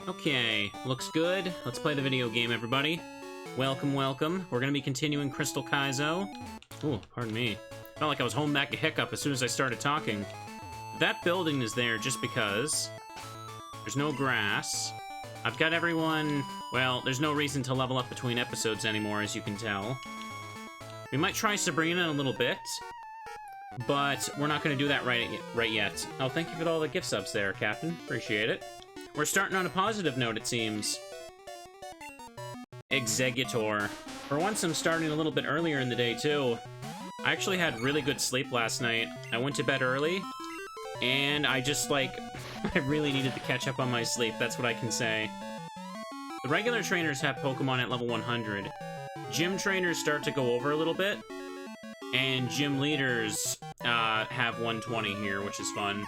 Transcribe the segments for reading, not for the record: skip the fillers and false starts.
Okay, looks good. Let's play the video game, everybody. Welcome, welcome. We're gonna be continuing Crystal Kaizo. Ooh, pardon me. Felt like I was holding back a hiccup as soon as I started talking. That building is there just because. There's no grass. I've got everyone... Well, there's no reason to level up between episodes anymore, as you can tell. We might try Sabrina in a little bit, but we're not going to do that right yet. Oh, thank you for all the gift subs there, Captain. Appreciate it. We're starting on a positive note, it seems. Executor. For once, I'm starting a little bit earlier in the day, too. I actually had really good sleep last night. I went to bed early, and I just, like... I really needed to catch up on my sleep, that's what I can say. The regular trainers have Pokemon at level 100. Gym trainers start to go over a little bit, and gym leaders have 120 here, which is fun.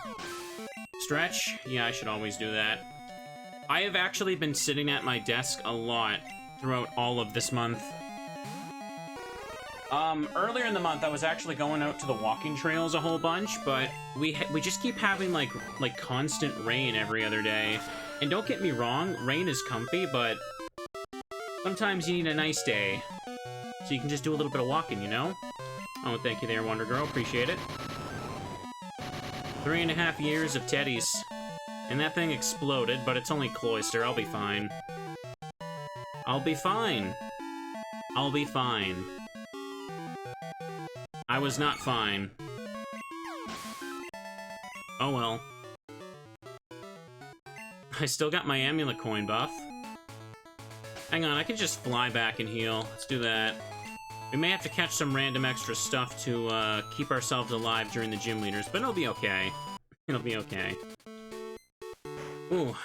Stretch? Yeah, I should always do that. I have actually been sitting at my desk a lot throughout all of this month. Earlier in the month, I was actually going out to the walking trails a whole bunch, but we just keep having, like constant rain every other day. And don't get me wrong, rain is comfy, but sometimes you need a nice day. So you can just do a little bit of walking, you know? Oh, thank you there, Wonder Girl. Appreciate it. 3.5 years of teddies. And that thing exploded, but it's only cloister. I'll be fine. I'll be fine. I'll be fine. I was not fine. Oh well. I still got my amulet coin buff. Hang on, I can just fly back and heal. Let's do that. We may have to catch some random extra stuff to keep ourselves alive during the gym leaders, but it'll be okay. It'll be okay. Ooh.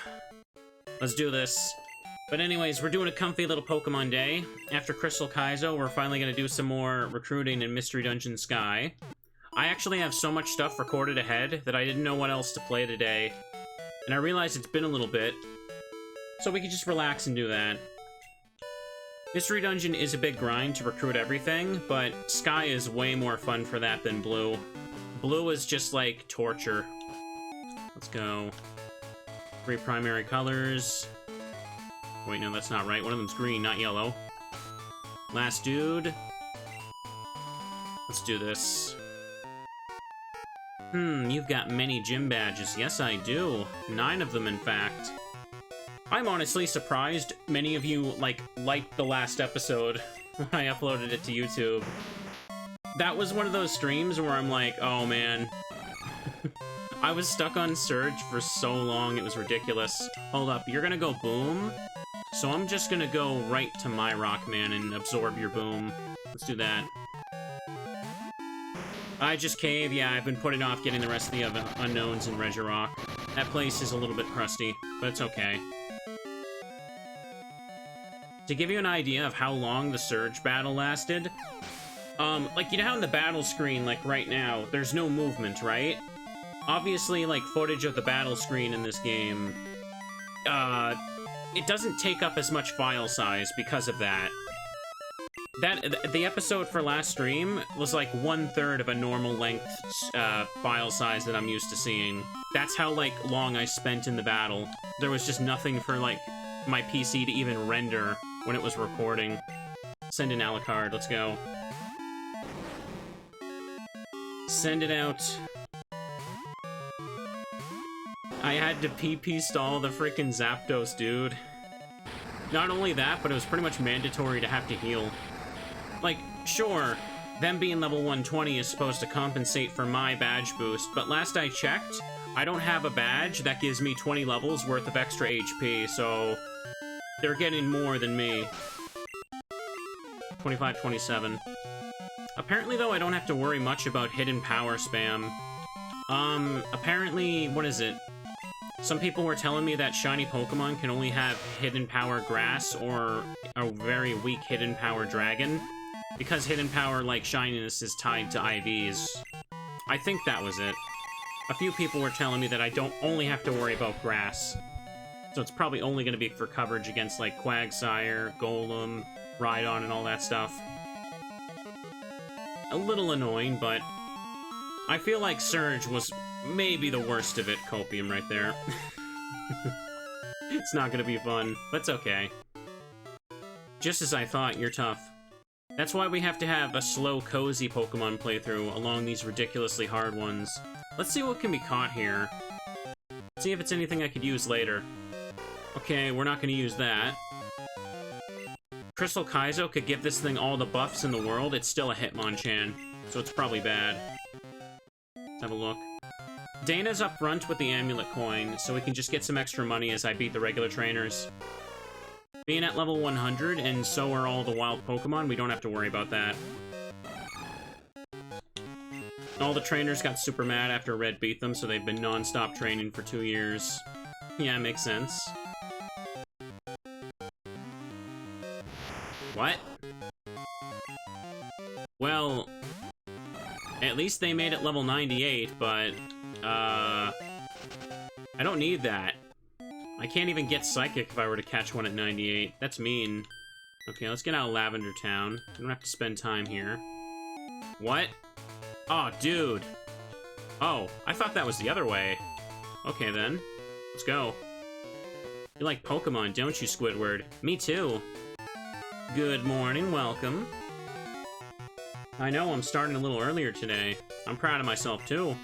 Let's do this. But anyways, we're doing a comfy little Pokemon day. After Crystal Kaizo, we're finally going to do some more recruiting in Mystery Dungeon Sky. I actually have so much stuff recorded ahead that I didn't know what else to play today. And I realized it's been a little bit, so we could just relax and do that. Mystery Dungeon is a big grind to recruit everything, but Sky is way more fun for that than Blue. Blue is just like torture. Let's go. 3 primary colors. Wait, no, that's not right. One of them's green, not yellow. Last dude. Let's do this. You've got many gym badges. Yes, I do. 9 of them, in fact. I'm honestly surprised many of you, liked the last episode when I uploaded it to YouTube. That was one of those streams where I'm like, oh man. I was stuck on Surge for so long, it was ridiculous. Hold up, you're gonna go boom? So I'm just gonna go right to my Rockman and absorb your boom. Let's do that. I just cave. Yeah, I've been putting off getting the rest of the unknowns in Regirock. That place is a little bit crusty, but it's okay. To give you an idea of how long the Surge battle lasted, you know how in the battle screen, right now, there's no movement, right? Obviously, footage of the battle screen in this game, it doesn't take up as much file size because of that. The episode for last stream was 1/3 of a normal length file size that I'm used to seeing. That's how long I spent in the battle. There was just nothing for my PC to even render when it was recording. Send an Alucard, let's go. Send it out. I had to PP stall the freaking Zapdos, dude. Not only that, but it was pretty much mandatory to have to heal. Sure, them being level 120 is supposed to compensate for my badge boost, but last I checked, I don't have a badge that gives me 20 levels worth of extra HP, so they're getting more than me. 25, 27. Apparently, though, I don't have to worry much about hidden power spam. Apparently, what is it? Some people were telling me that shiny Pokemon can only have hidden power grass or a very weak hidden power dragon, because hidden power shininess is tied to IVs. I think that was it. A few people were telling me that I don't only have to worry about grass. So it's probably only going to be for coverage against Quagsire, Golem, Rhydon, and all that stuff. A little annoying, but I feel like Surge was maybe the worst of it. Copium right there. It's not gonna be fun, but it's okay. Just as I thought, you're tough. That's why we have to have a slow, cozy Pokemon playthrough along these ridiculously hard ones. Let's see what can be caught here. See if it's anything I could use later. Okay, we're not gonna use that. Crystal Kaizo could give this thing all the buffs in the world. It's still a Hitmonchan, so it's probably bad. Let's have a look. Dana's up front with the amulet coin, so we can just get some extra money as I beat the regular trainers. Being at level 100, and so are all the wild Pokemon, we don't have to worry about that. All the trainers got super mad after Red beat them, so they've been non-stop training for 2 years. Yeah, makes sense. What? Well, at least they made it level 98, but, I don't need that. I can't even get Psychic if I were to catch one at 98. That's mean. Okay, let's get out of Lavender Town. We don't have to spend time here. What? Oh, dude. Oh, I thought that was the other way. Okay, then. Let's go. You like Pokemon, don't you, Squidward? Me too. Good morning, welcome. I know, I'm starting a little earlier today. I'm proud of myself, too.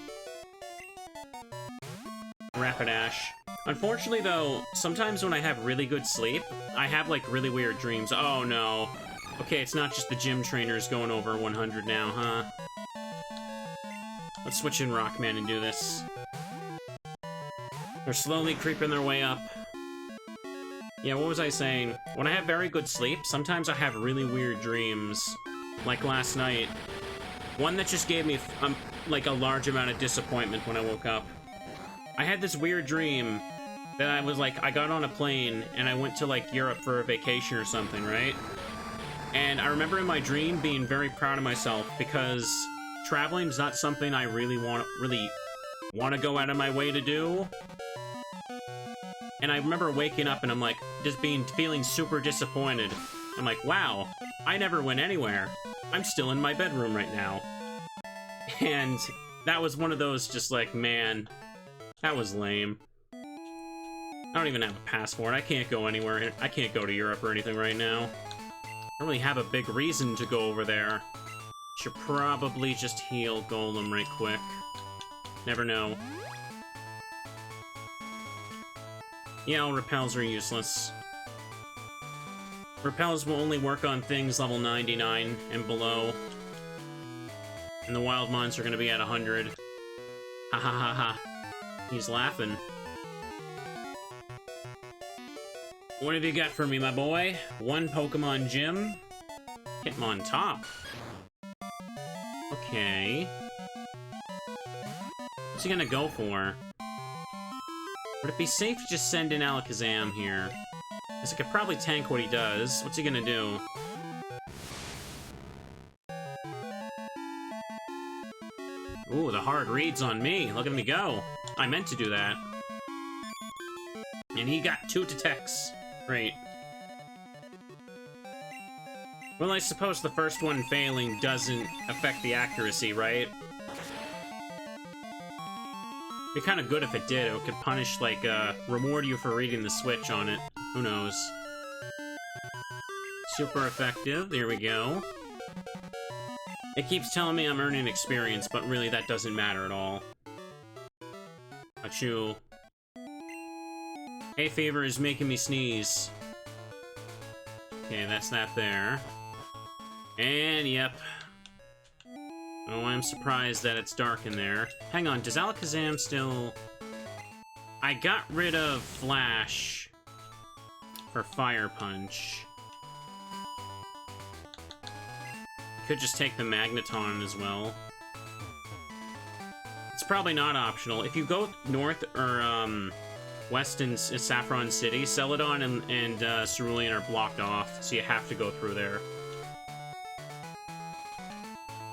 Rapidash. Unfortunately, though, sometimes when I have really good sleep, I have, like, really weird dreams. Oh, no. Okay, it's not just the gym trainers going over 100 now, huh? Let's switch in Rockman and do this. They're slowly creeping their way up. Yeah, what was I saying? When I have very good sleep, sometimes I have really weird dreams. Like last night. One that just gave me, like, a large amount of disappointment when I woke up. I had this weird dream that I was like, I got on a plane and I went to, like, Europe for a vacation or something, right? And I remember in my dream being very proud of myself because traveling is not something I really want to go out of my way to do. And I remember waking up and I'm like, just feeling super disappointed. I'm like, wow, I never went anywhere. I'm still in my bedroom right now. And that was one of those just like, man, that was lame. I don't even have a passport. I can't go anywhere. I can't go to Europe or anything right now. I don't really have a big reason to go over there. Should probably just heal Golem right quick. Never know. Yeah, all repels are useless. Repels will only work on things level 99 and below. And the wild mons are gonna be at 100. Ha ha ha ha. He's laughing. What have you got for me, my boy? One Pokemon Gym. Hitmontop. Okay. What's he gonna go for? Would it be safe to just send in Alakazam here? Because I could probably tank what he does. What's he gonna do? Ooh, the hard read's on me. Look at me go. I meant to do that. And he got 2 detects. Great. Well, I suppose the first one failing doesn't affect the accuracy, right? It'd be kind of good if it did. It could punish, like, reward you for reading the switch on it. Who knows? Super effective. There we go. It keeps telling me I'm earning experience, but really that doesn't matter at all. Achoo. Hay fever is making me sneeze. Okay, that's that there. And, yep. Oh, I'm surprised that it's dark in there. Hang on, does Alakazam still... I got rid of Flash for Fire Punch. Could just take the Magneton as well. It's probably not optional. If you go north or west in Saffron City, Celadon and Cerulean are blocked off, so you have to go through there.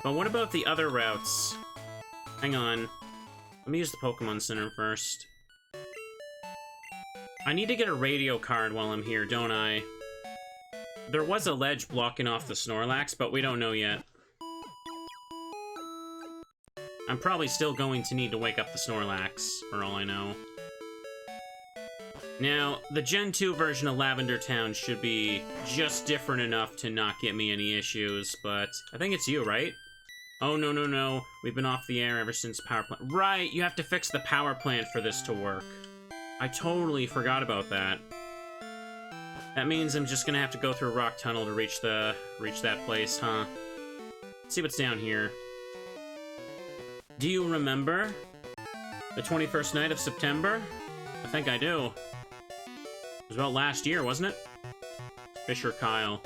But what about the other routes? Hang on. Let me use the Pokemon Center first. I need to get a radio card while I'm here, don't I? There was a ledge blocking off the Snorlax, but we don't know yet. I'm probably still going to need to wake up the Snorlax, for all I know. Now, the Gen 2 version of Lavender Town should be just different enough to not get me any issues, but I think it's you, right? Oh, no, no, no. We've been off the air ever since power plant. Right, you have to fix the power plant for this to work. I totally forgot about that. That means I'm just gonna have to go through a rock tunnel to reach that place, huh? Let's see what's down here. Do you remember the 21st night of September? I think I do. It was about last year, wasn't it? Fisher Kyle.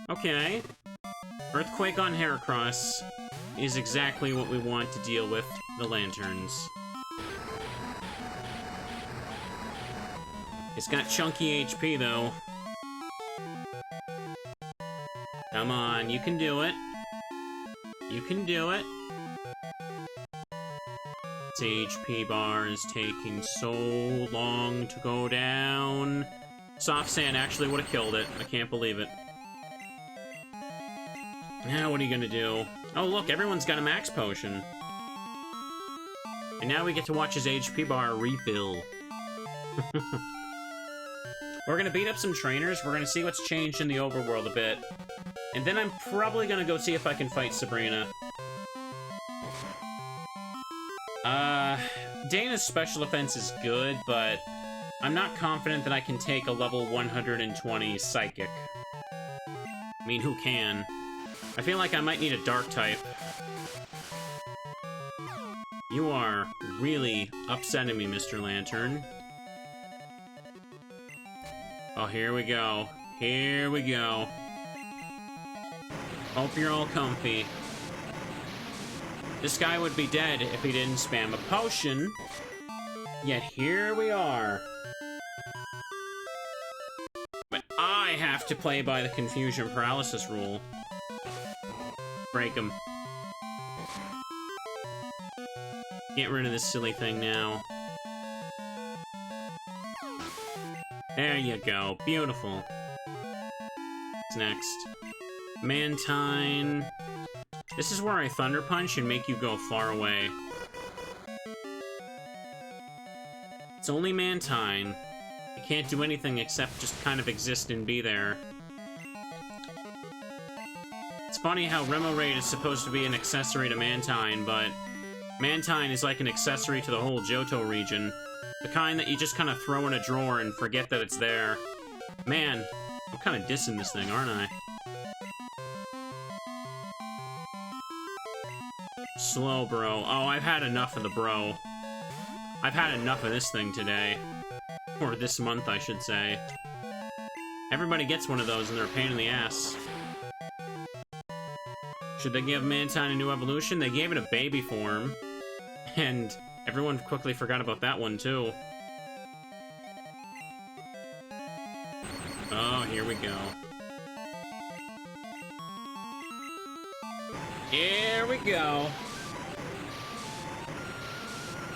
Okay. Earthquake on Heracross is exactly what we want to deal with the lanterns. It's got chunky HP, though. Come on, you can do it. You can do it. Its HP bar is taking so long to go down. Soft Sand actually would have killed it. I can't believe it. Now what are you gonna do? Oh look, everyone's got a max potion. And now we get to watch his HP bar refill. We're gonna beat up some trainers, we're gonna see what's changed in the overworld a bit. And then I'm probably gonna go see if I can fight Sabrina. Dana's special offense is good, but I'm not confident that I can take a level 120 Psychic. I mean, who can? I feel like I might need a Dark type. You are really upsetting me, Mr. Lantern. Oh, here we go. Here we go. Hope you're all comfy. This guy would be dead if he didn't spam a potion. Yet here we are. But I have to play by the confusion paralysis rule. Break him. Get rid of this silly thing now. There you go. Beautiful. What's next? Mantine. This is where I Thunder Punch and make you go far away. It's only Mantine. You can't do anything except just kind of exist and be there. It's funny how Remoraid is supposed to be an accessory to Mantine, but Mantine is like an accessory to the whole Johto region. The kind that you just kind of throw in a drawer and forget that it's there. Man, I'm kind of dissing this thing, aren't I? Slow, bro. Oh, I've had enough of the bro. I've had enough of this thing today. Or this month, I should say. Everybody gets one of those and they're a pain in the ass. Should they give Mantine a new evolution? They gave it a baby form. And everyone quickly forgot about that one, too. Oh, here we go. Here we go.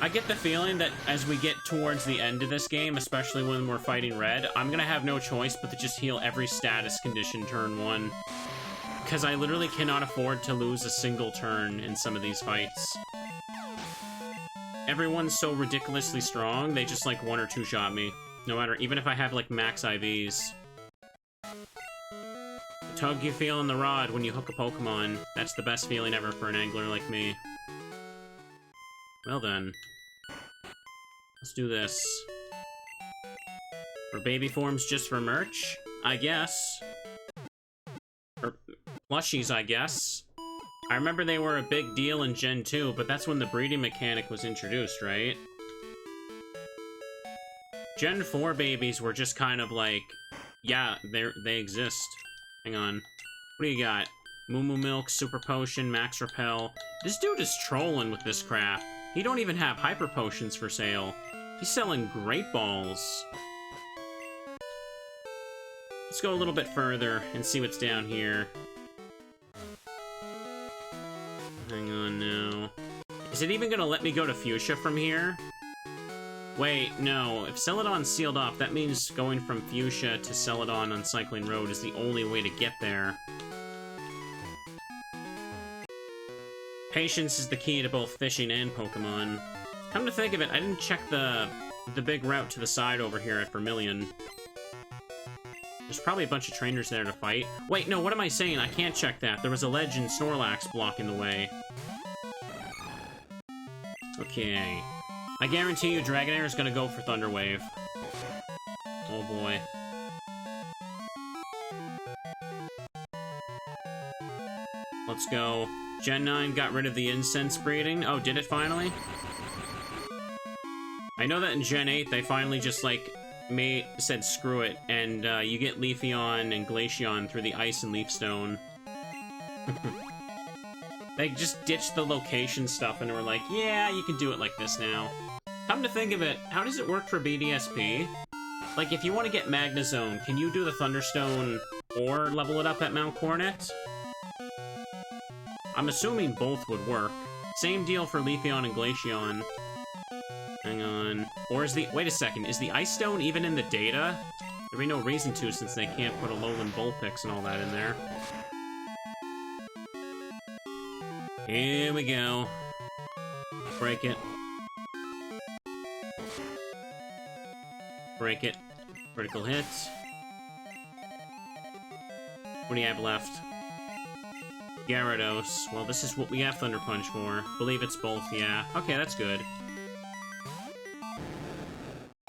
I get the feeling that as we get towards the end of this game, especially when we're fighting Red, I'm gonna have no choice but to just heal every status condition turn 1. Because I literally cannot afford to lose a single turn in some of these fights. Everyone's so ridiculously strong, they just like 1 or 2 shot me. No matter, even if I have like max IVs. The tug you feel in the rod when you hook a Pokemon, that's the best feeling ever for an angler like me. Well then. Let's do this. Are baby forms just for merch? I guess. Or plushies, I guess. I remember they were a big deal in Gen 2, but that's when the breeding mechanic was introduced, right? Gen 4 babies were just kind of like, yeah, they exist. Hang on. What do you got? Moo Moo Milk, Super Potion, Max Repel. This dude is trolling with this crap. He don't even have Hyper Potions for sale. He's selling Great Balls. Let's go a little bit further and see what's down here. Hang on now. Is it even gonna let me go to Fuchsia from here? Wait, no. If Celadon's sealed off, that means going from Fuchsia to Celadon on Cycling Road is the only way to get there. Patience is the key to both fishing and Pokemon. Come to think of it, I didn't check the the big route to the side over here at Vermilion. There's probably a bunch of trainers there to fight. Wait, no, what am I saying? I can't check that. There was a ledge and Snorlax blocking the way. Okay. I guarantee you Dragonair is gonna go for Thunder Wave. Oh boy. Let's go. Gen 9 got rid of the incense breeding. Oh, did it finally? I know that in Gen 8 they finally just, like, said screw it, and you get Leafeon and Glaceon through the Ice and Leaf Stone. They just ditched the location stuff and were like, yeah, you can do it like this now. Come to think of it, how does it work for BDSP? Like, if you want to get Magnezone, can you do the Thunderstone or level it up at Mount Coronet? I'm assuming both would work. Same deal for Leafeon and Glaceon. Hang on. Or is the... Wait a second. Is the Ice Stone even in the data? There'd be no reason to, since they can't put a Alolan Vulpix and all that in there. Here we go. Break it. Break it. Critical hit. What do you have left? Gyarados. Well, this is what we have Thunder Punch for. Believe it's both, yeah. Okay, that's good.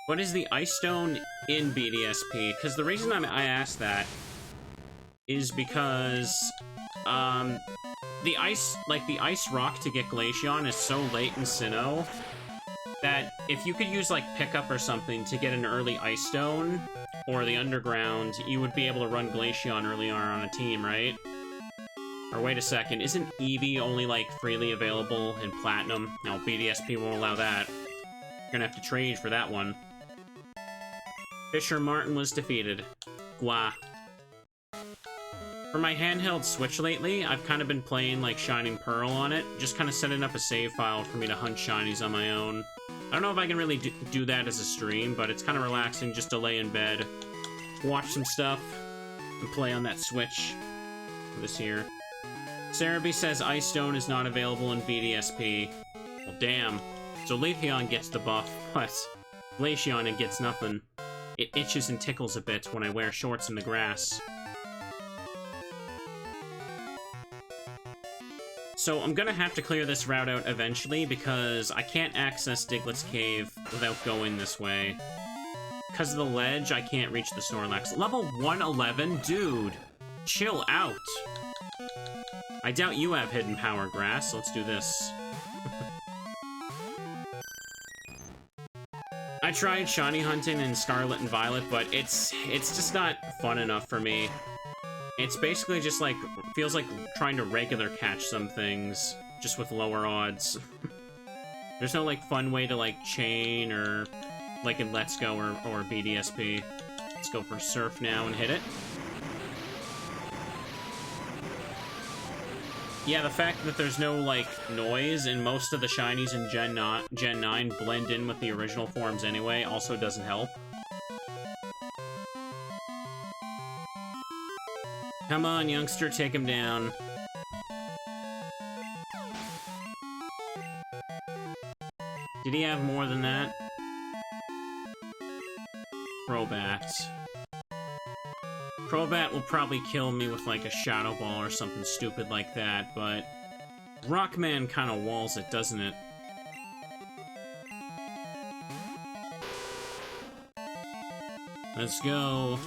What is the Ice Stone in BDSP? Because the reason I asked that is because, the ice rock to get Glaceon is so late in Sinnoh that if you could use, like, Pickup or something to get an early Ice Stone, or the Underground, you would be able to run Glaceon earlier on a team, right? Or wait a second, isn't Eevee only, like, freely available in Platinum? No, BDSP won't allow that. You're gonna have to trade for that one. Fisher Martin was defeated. Gwa. For my handheld Switch lately, I've kind of been playing, like, Shining Pearl on it, just kind of setting up a save file for me to hunt shinies on my own. I don't know if I can really do that as a stream, but it's kind of relaxing just to lay in bed, watch some stuff, and play on that Switch this year. Cerebi says Ice Stone is not available in BDSP. Well, damn. So Leafeon gets the buff, but Glaceon it gets nothing. It itches and tickles a bit when I wear shorts in the grass. So I'm gonna have to clear this route out eventually because I can't access Diglett's Cave without going this way. Because of the ledge, I can't reach the Snorlax. Level 111? Dude, chill out. I doubt you have Hidden Power Grass, so let's do this. I tried shiny hunting in Scarlet and Violet, but it's just not fun enough for me. It's basically just like, feels like trying to regular catch some things, just with lower odds. There's no, like, fun way to, like, chain or, like in Let's Go or BDSP. Let's go for Surf now and hit it. Yeah, the fact that there's no, like, noise and most of the shinies in Gen 9 blend in with the original forms anyway also doesn't help. Come on, youngster, take him down. Did he have more than that? Crobat. Crobat will probably kill me with, like, a Shadow Ball or something stupid like that, but Rockman kind of walls it, doesn't it? Let's go.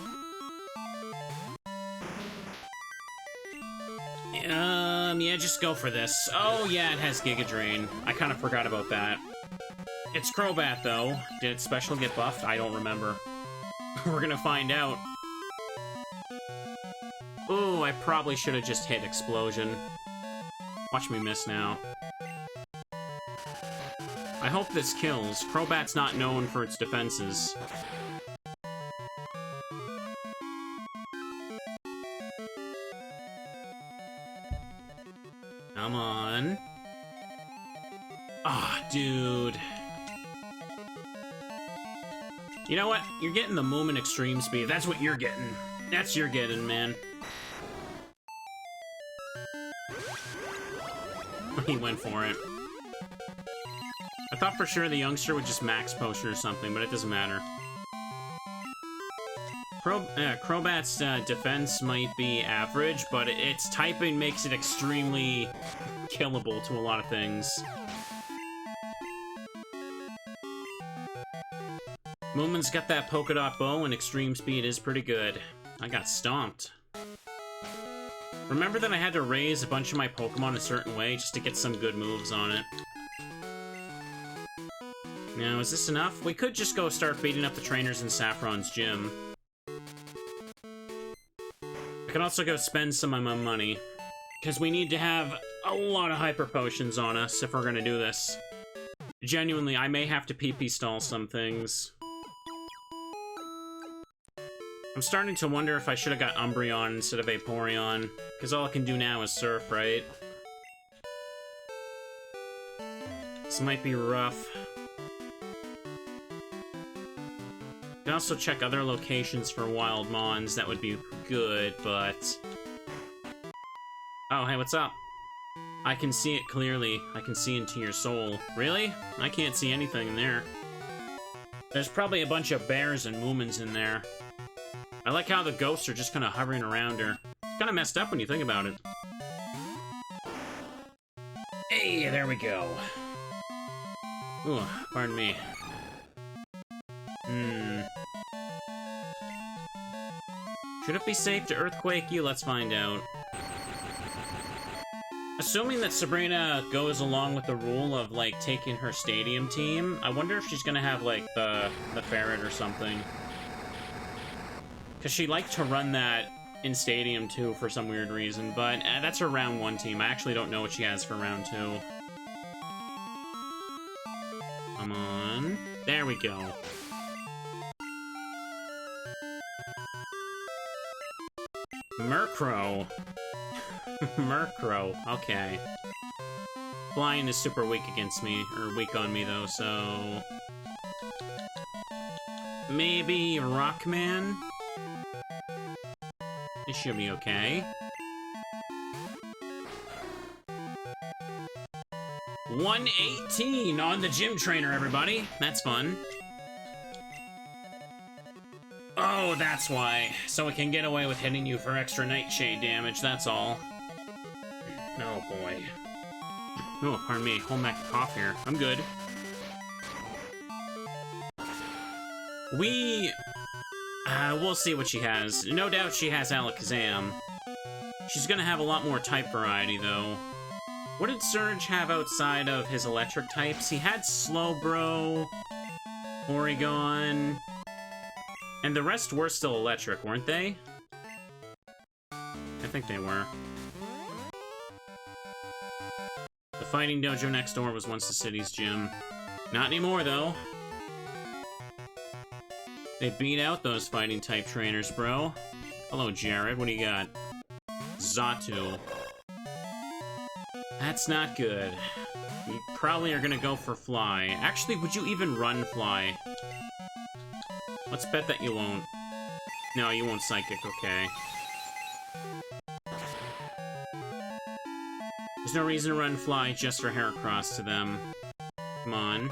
Yeah, just go for this. Oh, yeah, it has Giga Drain. I kind of forgot about that. It's Crobat, though. Did its special get buffed? I don't remember. We're gonna find out. Ooh, I probably should have just hit Explosion. Watch me miss now. I hope this kills. Crobat's not known for its defenses. Come on. Ah, oh, dude. You know what? You're getting the Moomin Extreme Speed. That's what you're getting. That's you're getting, man. He went for it. I thought for sure the youngster would just max potion or something, but it doesn't matter. Crobat's defense might be average, but its typing makes it extremely killable to a lot of things. Moomin's got that polka dot bow, and extreme speed is pretty good. I got stomped. Remember that I had to raise a bunch of my Pokemon a certain way just to get some good moves on it. Now, is this enough? We could just go start beating up the trainers in Saffron's gym. I could also go spend some of my money, because we need to have a lot of Hyper Potions on us if we're going to do this. Genuinely, I may have to PP stall some things. I'm starting to wonder if I should have got Umbreon instead of Vaporeon, because all I can do now is Surf, right? This might be rough. You can also check other locations for wild mons, that would be good, but... Oh, hey, what's up? I can see it clearly. I can see into your soul. Really? I can't see anything in there. There's probably a bunch of bears and Moomins in there. I like how the ghosts are just kind of hovering around her. It's kind of messed up when you think about it. Hey, there we go. Ooh, pardon me. Should it be safe to Earthquake you? Let's find out. Assuming that Sabrina goes along with the rule of, like, taking her stadium team, I wonder if she's gonna have, like, the ferret or something. Because she liked to run that in Stadium 2 for some weird reason, but that's her round 1 team. I actually don't know what she has for round 2. Come on. There we go. Murkrow. Murkrow, okay. Flying is super weak against me, or weak on me though, so... Maybe Rockman? This should be okay. 118 on the gym trainer, everybody. That's fun. Oh, that's why. So it can get away with hitting you for extra Nightshade damage, that's all. Oh, boy. Oh, pardon me. Hold back the cough here. I'm good. We'll see what she has. No doubt she has Alakazam. She's gonna have a lot more type variety, though. What did Surge have outside of his electric types? He had Slowbro, Porygon, and the rest were still electric, weren't they? I think they were. The fighting dojo next door was once the city's gym. Not anymore, though. They beat out those fighting type trainers, bro. Hello, Jared. What do you got? Xatu. That's not good. You probably are gonna go for Fly. Actually, would you even run Fly? Let's bet that you won't. No, you won't Psychic, okay. There's no reason to run Fly just for Heracross to them. Come on.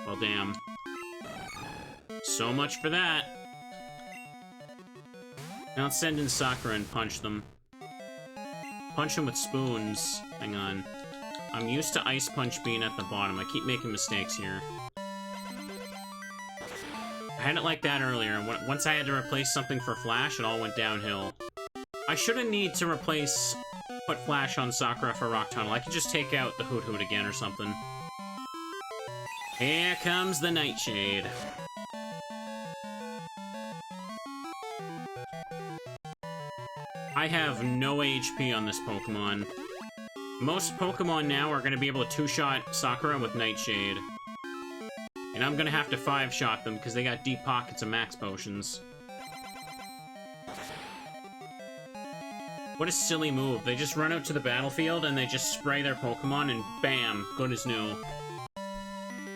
Well, damn. So much for that. Now let's send in Sakura and punch them. Punch them with spoons. Hang on. I'm used to Ice Punch being at the bottom. I keep making mistakes here. I had it like that earlier. Once I had to replace something for Flash, it all went downhill. I shouldn't need to put Flash on Sakura for Rock Tunnel. I could just take out the Hoot Hoot again or something. Here comes the Nightshade. I have no HP on this Pokemon. Most Pokemon now are going to be able to two-shot Sakura with Nightshade. And I'm going to have to five-shot them because they got deep pockets of max potions. What a silly move. They just run out to the battlefield and they just spray their Pokemon and bam, good as new.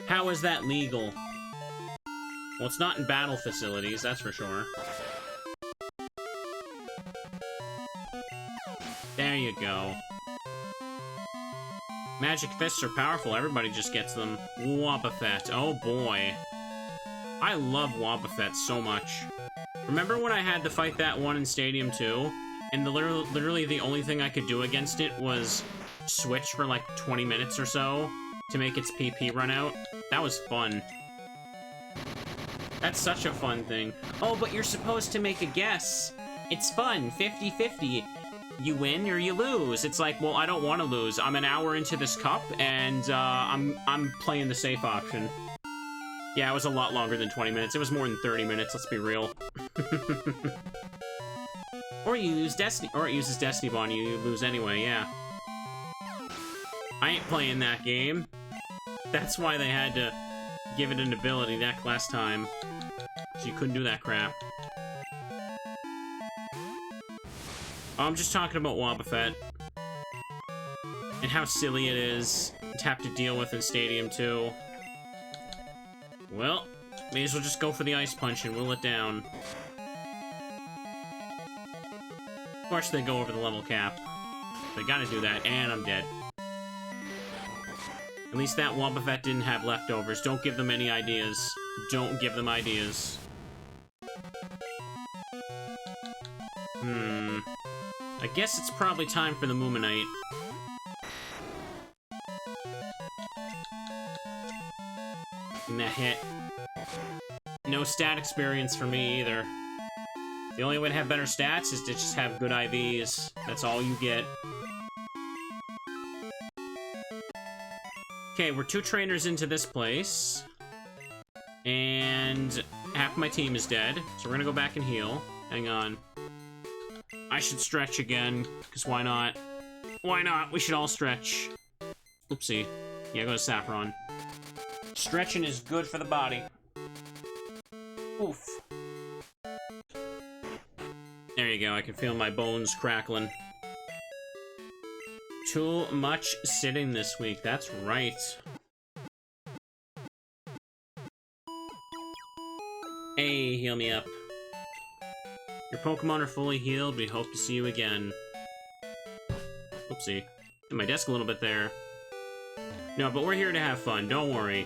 How is that legal? Well, it's not in battle facilities, that's for sure. There you go. Magic fists are powerful. Everybody just gets them. Wobbuffet. Oh boy. I love Wobbuffet so much. Remember when I had to fight that one in Stadium 2? And literally the only thing I could do against it was switch for like 20 minutes or so to make its PP run out? That was fun. That's such a fun thing. Oh, but you're supposed to make a guess. It's fun, 50-50. You win or you lose. It's like, well, I don't want to lose. I'm an hour into this cup, and I'm playing the safe option. Yeah, it was a lot longer than 20 minutes. It was more than 30 minutes, let's be real. Or you use Destiny, or it uses Destiny Bond, you lose anyway, yeah. I ain't playing that game. That's why they had to give it an ability that last time. So you couldn't do that crap. I'm just talking about Wobbuffet. And how silly it is to have to deal with in Stadium 2. Well, may as well just go for the Ice Punch and will it down. Of course they go over the level cap. They gotta do that, and I'm dead. At least that Wobbuffet didn't have leftovers. Don't give them any ideas. Don't give them ideas. I guess it's probably time for the Moomonite. And that hit. No stat experience for me either. The only way to have better stats is to just have good IVs. That's all you get. Okay, we're 2 trainers into this place. And half my team is dead. So we're gonna go back and heal. Hang on. I should stretch again, because why not? Why not? We should all stretch. Oopsie. Yeah, go to Saffron. Stretching is good for the body. Oof. There you go, I can feel my bones crackling. Too much sitting this week, that's right. Hey, heal me up. Your Pokemon are fully healed, we hope to see you again. Oopsie. Hit my desk a little bit there. No, but we're here to have fun, don't worry.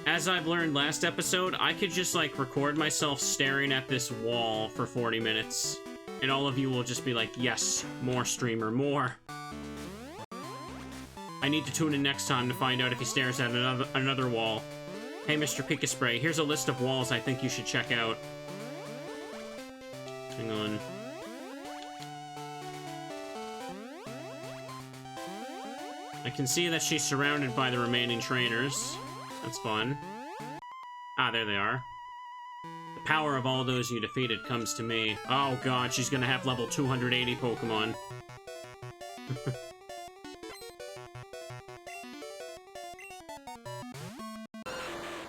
As I've learned last episode, I could just, like, record myself staring at this wall for 40 minutes. And all of you will just be like, yes, more streamer, more. I need to tune in next time to find out if he stares at another wall. Hey, Mr. Pika Spray, here's a list of walls I think you should check out. Hang on. I can see that she's surrounded by the remaining trainers. That's fun. Ah, there they are. The power of all those you defeated comes to me. Oh god, she's gonna have level 280 Pokemon.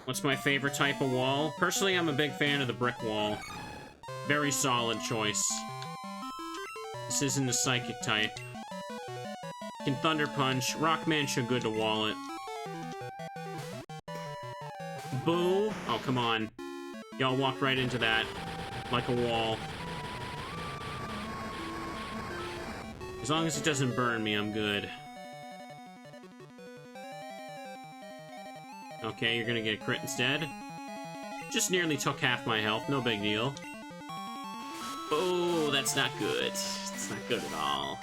What's my favorite type of wall? Personally, I'm a big fan of the brick wall. Very solid choice. This isn't a psychic type. Can Thunder Punch. Rockman should good to wall it. Boo! Oh, come on. Y'all walked right into that. Like a wall. As long as it doesn't burn me, I'm good. Okay, you're gonna get a crit instead. Just nearly took half my health, no big deal. Oh, that's not good. It's not good at all.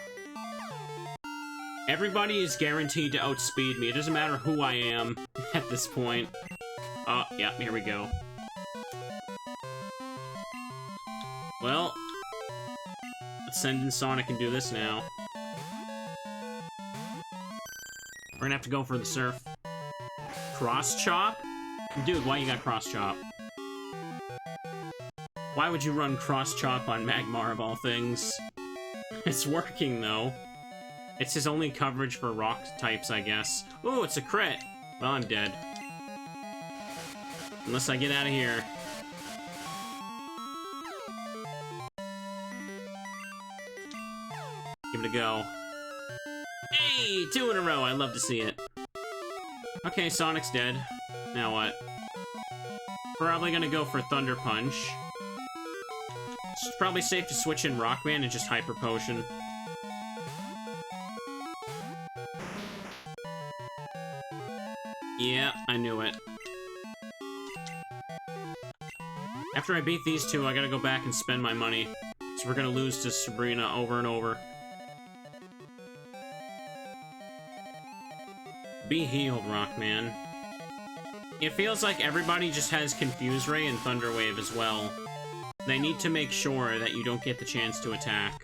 Everybody is guaranteed to outspeed me. It doesn't matter who I am at this point. Oh, yeah, here we go. Well, let's send in Sonic and do this now. We're gonna have to go for the Surf. Cross Chop? Dude, why you got Cross Chop? Why would you run Cross Chop on Magmar of all things? It's working, though. It's his only coverage for rock types, I guess. Ooh, it's a crit! Well, I'm dead. Unless I get out of here. Give it a go. Hey! 2 in a row, I love to see it. Okay, Sonic's dead. Now what? Probably gonna go for Thunder Punch. It's probably safe to switch in Rockman and just Hyper Potion. Yeah, I knew it. After I beat these two, I gotta go back and spend my money. So we're gonna lose to Sabrina over and over. Be healed, Rockman. It feels like everybody just has Confuse Ray and Thunder Wave as well. They need to make sure that you don't get the chance to attack.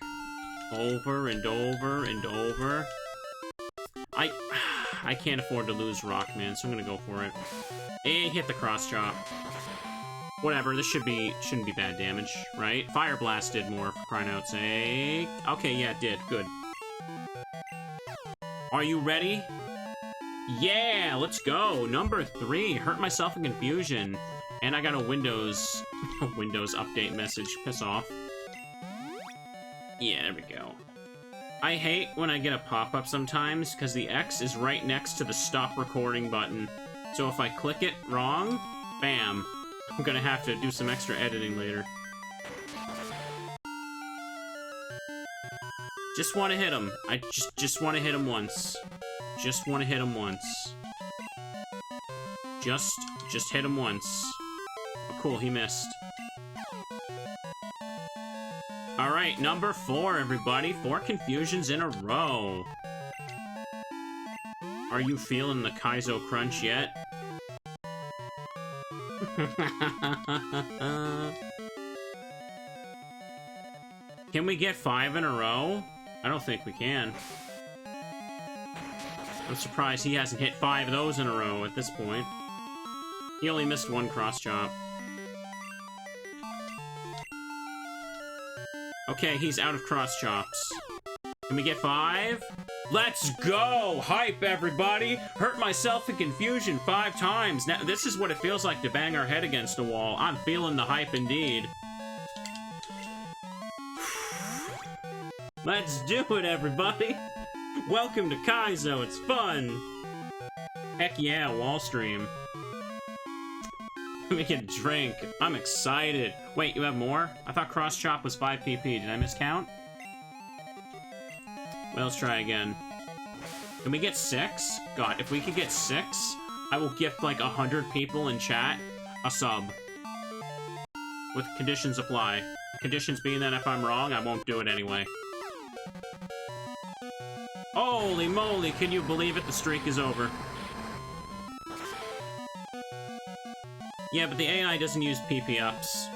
Over and over and over. I can't afford to lose Rockman, so I'm gonna go for it. And hit the cross chop. Whatever, this shouldn't be bad damage, right? Fire Blast did more, for crying out sake. Okay, yeah, it did. Good. Are you ready? Yeah, let's go. Number 3, hurt myself in confusion. And I got a Windows update message. Piss off. Yeah, there we go. I hate when I get a pop-up sometimes, because the X is right next to the stop recording button. So if I click it wrong, bam. I'm gonna have to do some extra editing later. Just want to hit him. I just want to hit him once. Just want to hit him once. Just hit him once. Oh, cool, he missed. Alright, number 4, everybody. 4 confusions in a row. Are you feeling the Kaizo crunch yet? Can we get 5 in a row? I don't think we can. I'm surprised he hasn't hit 5 of those in a row at this point. He only missed 1 cross chop. Okay, he's out of cross chops. Can we get 5? Let's go! Hype, everybody! Hurt myself in confusion 5 times. Now, this is what it feels like to bang our head against a wall. I'm feeling the hype indeed. Let's do it, everybody! Welcome to Kaizo, it's fun! Heck yeah, wall stream. Let me get a drink. I'm excited. Wait, you have more? I thought cross chop was 5 PP. Did I miscount? Well, let's try again. Can we get 6? God, if we could get 6, I will gift like 100 people in chat a sub. With conditions apply. Conditions being that if I'm wrong, I won't do it anyway. Holy moly, can you believe it? The streak is over. Yeah, but the AI doesn't use PP ups.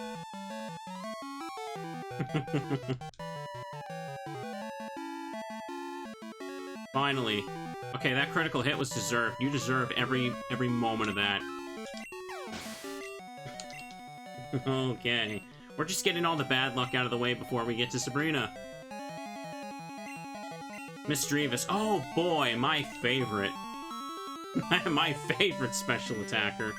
Finally. Okay, that critical hit was deserved. You deserve every moment of that. Okay. We're just getting all the bad luck out of the way before we get to Sabrina. Misdreavus. Oh boy, my favorite. My favorite special attacker.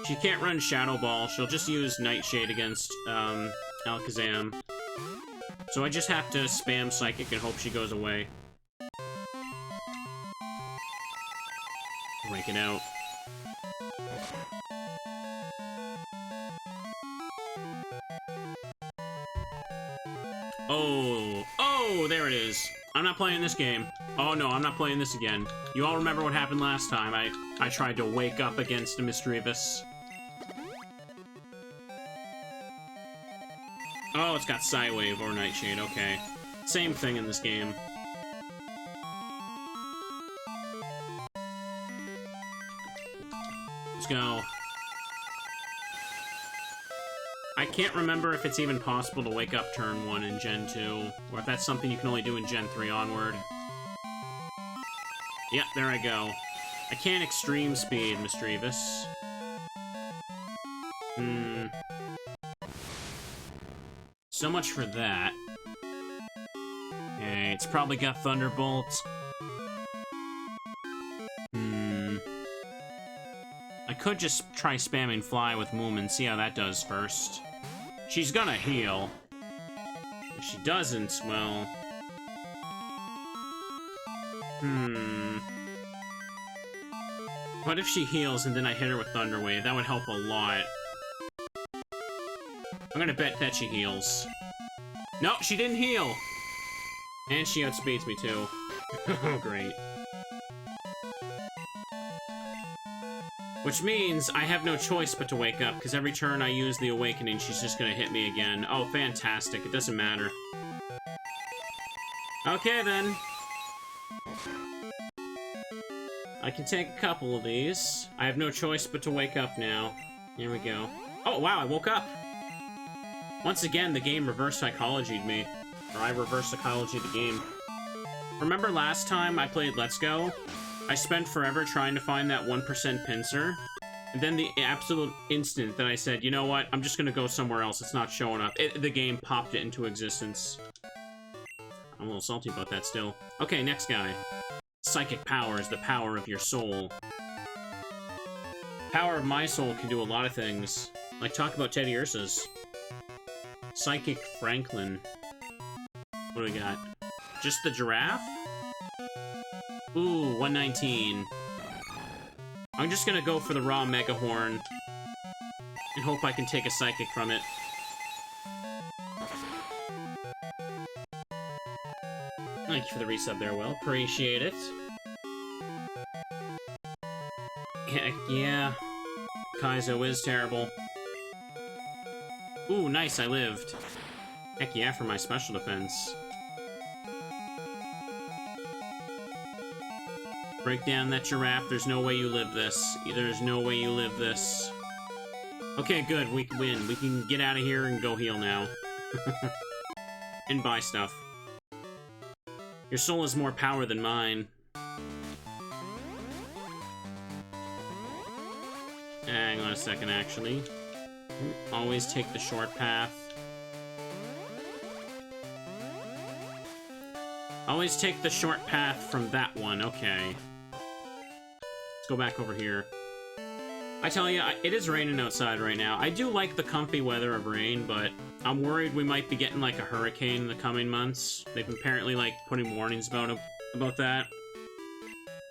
She can't run Shadow Ball. She'll just use Nightshade against Alakazam. So I just have to spam Psychic and hope she goes away. Rank it out. Oh, there it is. I'm not playing this game. Oh no, I'm not playing this again. You all remember what happened last time. I tried to wake up against a Misdreavus. Oh, it's got Psywave or Nightshade, okay. Same thing in this game. Let's go. I can't remember if it's even possible to wake up turn 1 in Gen 2, or if that's something you can only do in Gen 3 onward. Yep, there I go. I can't extreme speed, Misdreavus. So much for that. Okay, it's probably got Thunderbolt. I could just try spamming Fly with Moom and see how that does first. She's gonna heal. If she doesn't, well... What if she heals and then I hit her with Thunder Wave? That would help a lot. I'm gonna bet that she heals. No, she didn't heal! And she outspeeds me too. Oh, great. Which means I have no choice but to wake up, because every turn I use the awakening, she's just gonna hit me again. Oh, fantastic. It doesn't matter. Okay, then. I can take a couple of these. I have no choice but to wake up now. Here we go. Oh, wow, I woke up! Once again, the game reverse psychologied me. Or I reverse psychology the game. Remember last time I played Let's Go? I spent forever trying to find that 1% pincer. And then the absolute instant that I said, you know what, I'm just gonna go somewhere else, it's not showing up. The game popped it into existence. I'm a little salty about that still. Okay, next guy. Psychic power is the power of your soul. Power of my soul can do a lot of things. Like talk about Teddy Ursa's. Psychic Franklin. What do we got? Just the giraffe? Ooh, 119. I'm just gonna go for the raw Mega Horn and hope I can take a psychic from it. Thank you for the resub there, Will. Appreciate it. Heck yeah. Kaizo is terrible. Ooh, nice, I lived. Heck yeah for my special defense. Break down that giraffe. There's no way you live this. There's no way you live this. Okay, good. We can win. We can get out of here and go heal now. And buy stuff. Your soul has more power than mine. Hang on a second, actually. Always take the short path. Always take the short path from that one. Okay. Let's go back over here. I tell you, it is raining outside right now. I do like the comfy weather of rain, but I'm worried we might be getting, like, a hurricane in the coming months. They've apparently, like, putting warnings about that.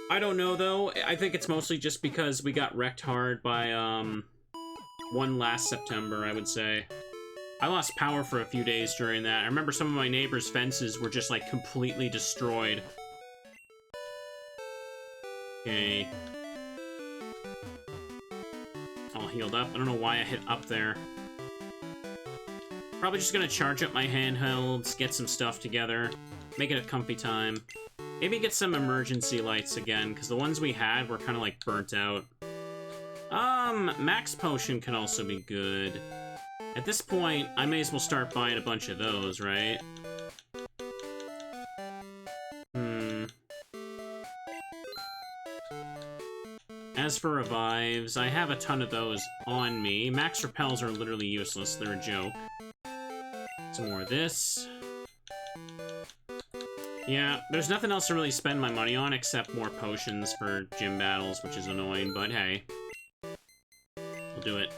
I don't know, though. I think it's mostly just because we got wrecked hard by, one last September, I would say. I lost power for a few days during that. I remember some of my neighbors' fences were just, like, completely destroyed. Okay. All healed up. I don't know why I hit up there. Probably just gonna charge up my handhelds, get some stuff together, make it a comfy time. Maybe get some emergency lights again, because the ones we had were kind of, like, burnt out. Max Potion can also be good. At this point, I may as well start buying a bunch of those, right? As for revives, I have a ton of those on me. Max repels are literally useless, they're a joke. Some more of this. Yeah, there's nothing else to really spend my money on except more potions for gym battles, which is annoying, but hey. We'll do it.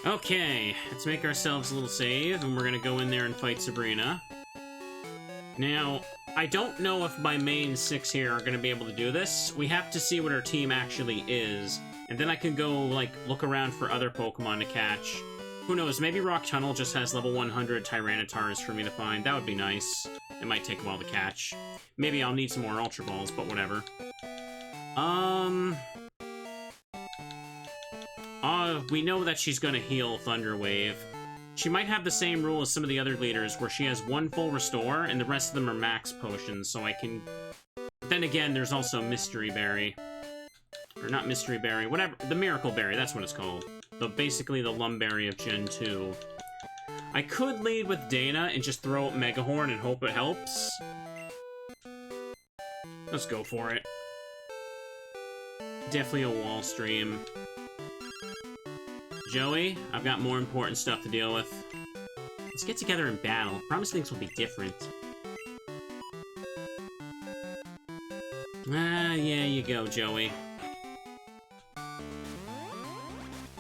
Okay, let's make ourselves a little save, and we're gonna go in there and fight Sabrina. Now, I don't know if my main 6 here are gonna be able to do this. We have to see what our team actually is, and then I can go, like, look around for other Pokemon to catch. Who knows, maybe Rock Tunnel just has level 100 Tyrannitars for me to find. That would be nice. It might take a while to catch. Maybe I'll need some more Ultra Balls, but whatever. We know that she's gonna heal Thunder Wave. She might have the same rule as some of the other leaders, where she has 1 full restore, and the rest of them are max potions, so I can... But then again, there's also Mystery Berry. Or not Mystery Berry, whatever. The Miracle Berry, that's what it's called. Basically the Lumberry of Gen 2. I could lead with Dana and just throw out Mega Horn and hope it helps. Let's go for it. Definitely a wall stream. Joey, I've got more important stuff to deal with. Let's get together in battle. Promise things will be different. Ah, yeah, you go, Joey.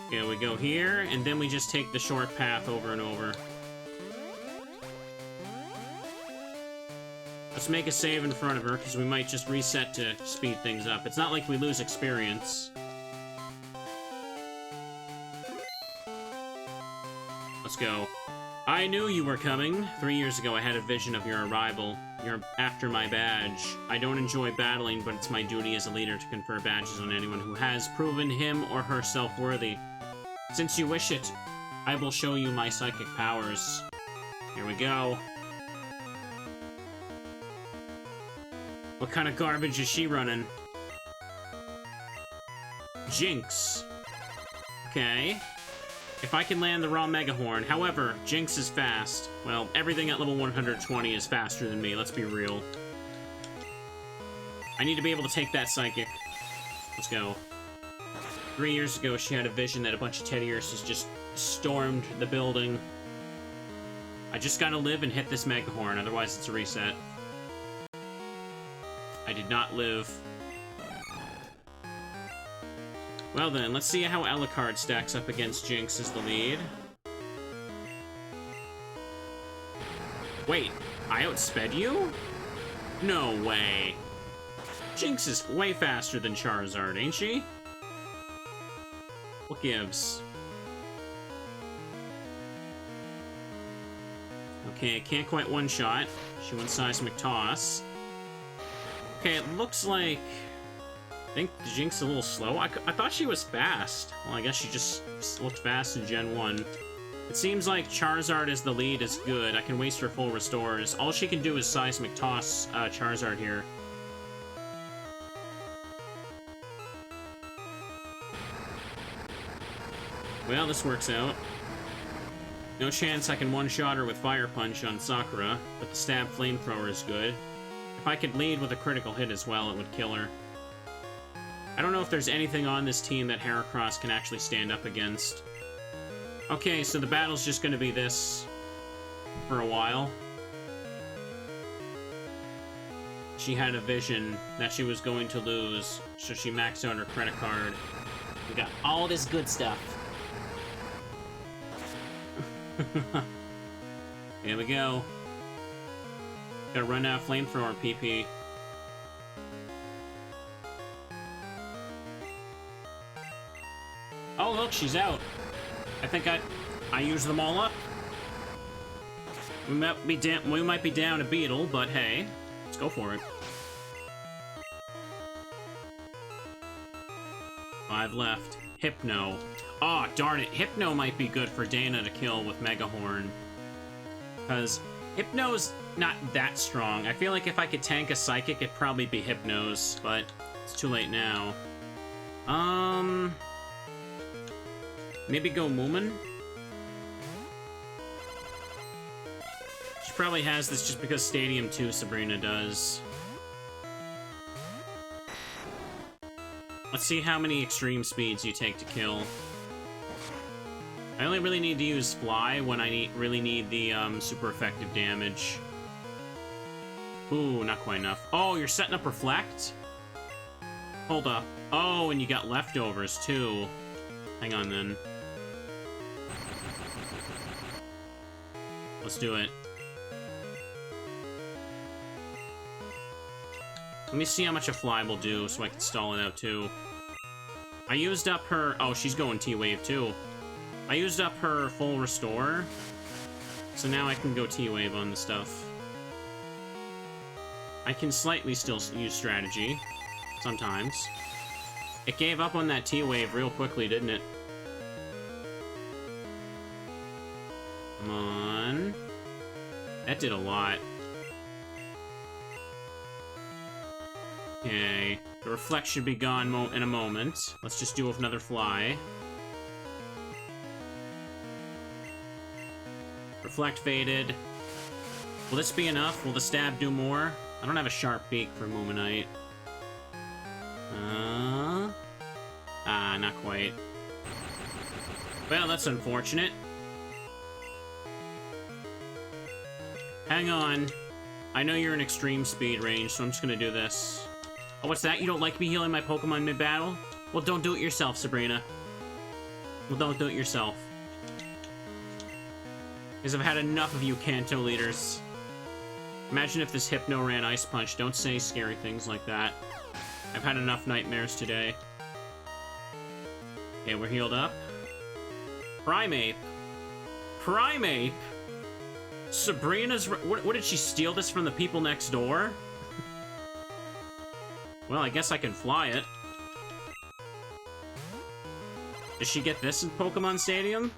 Okay, we go here, and then we just take the short path over and over. Let's make a save in front of her, because we might just reset to speed things up. It's not like we lose experience. Let's go. I knew you were coming. 3 years ago, I had a vision of your arrival. You're after my badge. I don't enjoy battling, but it's my duty as a leader to confer badges on anyone who has proven him or herself worthy. Since you wish it, I will show you my psychic powers. Here we go. What kind of garbage is she running? Jinx. Okay. If I can land the raw Mega Horn. However, Jinx is fast. Well, everything at level 120 is faster than me, let's be real. I need to be able to take that Psychic. Let's go. 3 years ago, she had a vision that a bunch of Teddy Urses just stormed the building. I just gotta live and hit this Mega Horn, otherwise it's a reset. I did not live. Well then, let's see how Alucard stacks up against Jinx as the lead. Wait, I outsped you? No way. Jinx is way faster than Charizard, ain't she? What gives? Okay, can't quite one-shot. She went Seismic Toss. Okay, it looks like... I think Jinx a little slow. I thought she was fast. Well, I guess she just looked fast in Gen 1. It seems like Charizard as the lead is good. I can waste her full restores. All she can do is Seismic Toss Charizard here. Well, this works out. No chance I can one-shot her with Fire Punch on Sakura, but the Stab Flamethrower is good. If I could lead with a critical hit as well, it would kill her. I don't know if there's anything on this team that Heracross can actually stand up against. Okay, so the battle's just gonna be this for a while. She had a vision that she was going to lose, so she maxed out her credit card. We got all this good stuff. Here we go. Gotta run out Flamethrower PP. Oh, look, she's out. I think I used them all up. We might be down a Beetle, but hey, let's go for it. 5 left. Hypno. Oh, darn it. Hypno might be good for Dana to kill with Mega Horn. Because Hypno's not that strong. I feel like if I could tank a Psychic, it'd probably be Hypno's, but it's too late now. Maybe go Moomin? She probably has this just because Stadium 2 Sabrina does. Let's see how many extreme speeds you take to kill. I only really need to use Fly when I really need the super effective damage. Ooh, not quite enough. Oh, you're setting up Reflect? Hold up. Oh, and you got leftovers too. Hang on then. Let's do it. Let me see how much a Fly will do so I can stall it out too. I used up her... Oh, she's going T-Wave too. I used up her full restore, so now I can go T-Wave on the stuff. I can slightly still use strategy, sometimes. It gave up on that T-Wave real quickly, didn't it? Come on. That did a lot. Okay, the Reflect should be gone in a moment. Let's just do another Fly. Reflect faded. Will this be enough? Will the Stab do more? I don't have a Sharp Beak for Moominite. Not quite. Well, that's unfortunate. Hang on. I know you're in extreme speed range, so I'm just gonna do this. Oh, what's that? You don't like me healing my Pokemon mid-battle? Well, don't do it yourself, Sabrina. Well, don't do it yourself. Because I've had enough of you Kanto leaders. Imagine if this Hypno ran Ice Punch. Don't say scary things like that. I've had enough nightmares today. Okay, we're healed up. Primeape. Primeape? Sabrina's... What did she steal this from the people next door? Well, I guess I can fly it. Does she get this in Pokemon Stadium?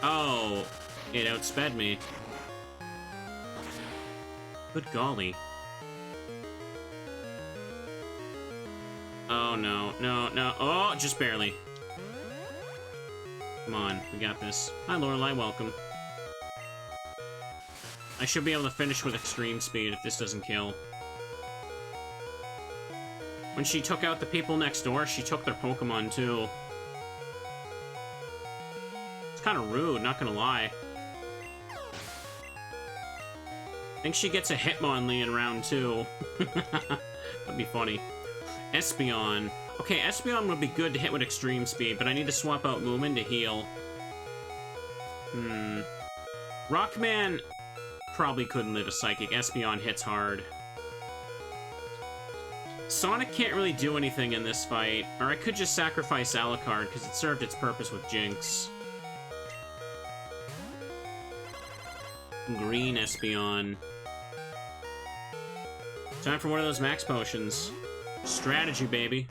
Oh, it outsped me. Good golly. Oh, no, no, no. Oh, just barely. Come on, we got this. Hi, Lorelei, welcome. I should be able to finish with extreme speed if this doesn't kill. When she took out the people next door, she took their Pokemon, too. It's kind of rude, not gonna lie. I think she gets a Hitmonlee in round 2. That'd be funny. Espeon. Okay, Espeon would be good to hit with extreme speed, but I need to swap out Moomin to heal. Rockman probably couldn't live a Psychic. Espeon hits hard. Sonic can't really do anything in this fight, or I could just sacrifice Alucard, because it served its purpose with Jinx. Green Espeon. Time for one of those max potions. Strategy, baby.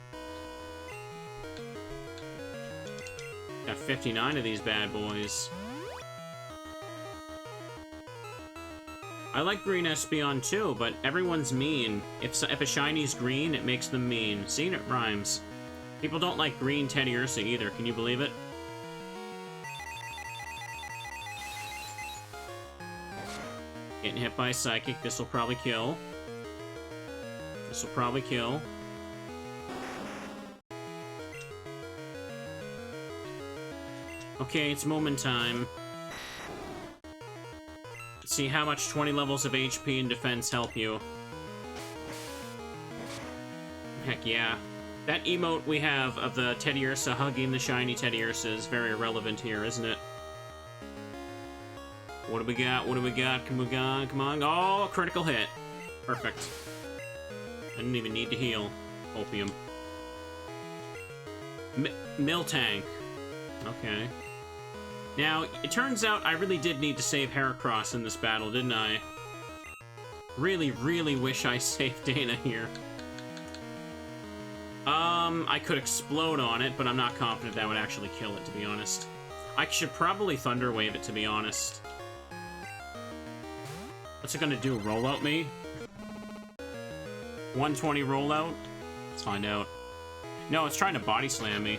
Got 59 of these bad boys. I like green Espeon too, but everyone's mean. If a shiny's green, it makes them mean. See, it rhymes. People don't like green Teddiursa either, can you believe it? Getting hit by Psychic, this will probably kill. This will probably kill. Okay, it's moment time. Let's see how much 20 levels of HP and defense help you. Heck yeah. That emote we have of the Teddiursa hugging the shiny Teddiursa is very relevant here, isn't it? What do we got? What do we got? Come on, come on. Oh, critical hit. Perfect. I didn't even need to heal. Opium. Milktank. Okay. Now, it turns out I really did need to save Heracross in this battle, didn't I? Really, really wish I saved Dana here. I could explode on it, but I'm not confident that would actually kill it, to be honest. I should probably Thunder Wave it, to be honest. What's it gonna do, rollout me? 120 rollout? Let's find out. No, it's trying to body slam me.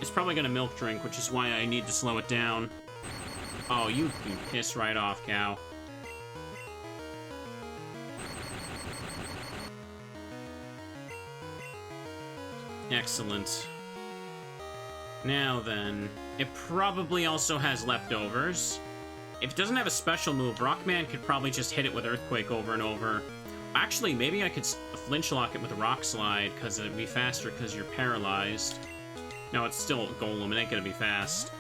It's probably gonna Milk Drink, which is why I need to slow it down. Oh, you can piss right off, cow. Excellent. Now then, it probably also has leftovers. If it doesn't have a special move, Rockman could probably just hit it with Earthquake over and over. Actually, maybe I could flinch lock it with a Rock Slide, because it'd be faster because you're paralyzed. No, it's still a Golem. It ain't gonna be fast.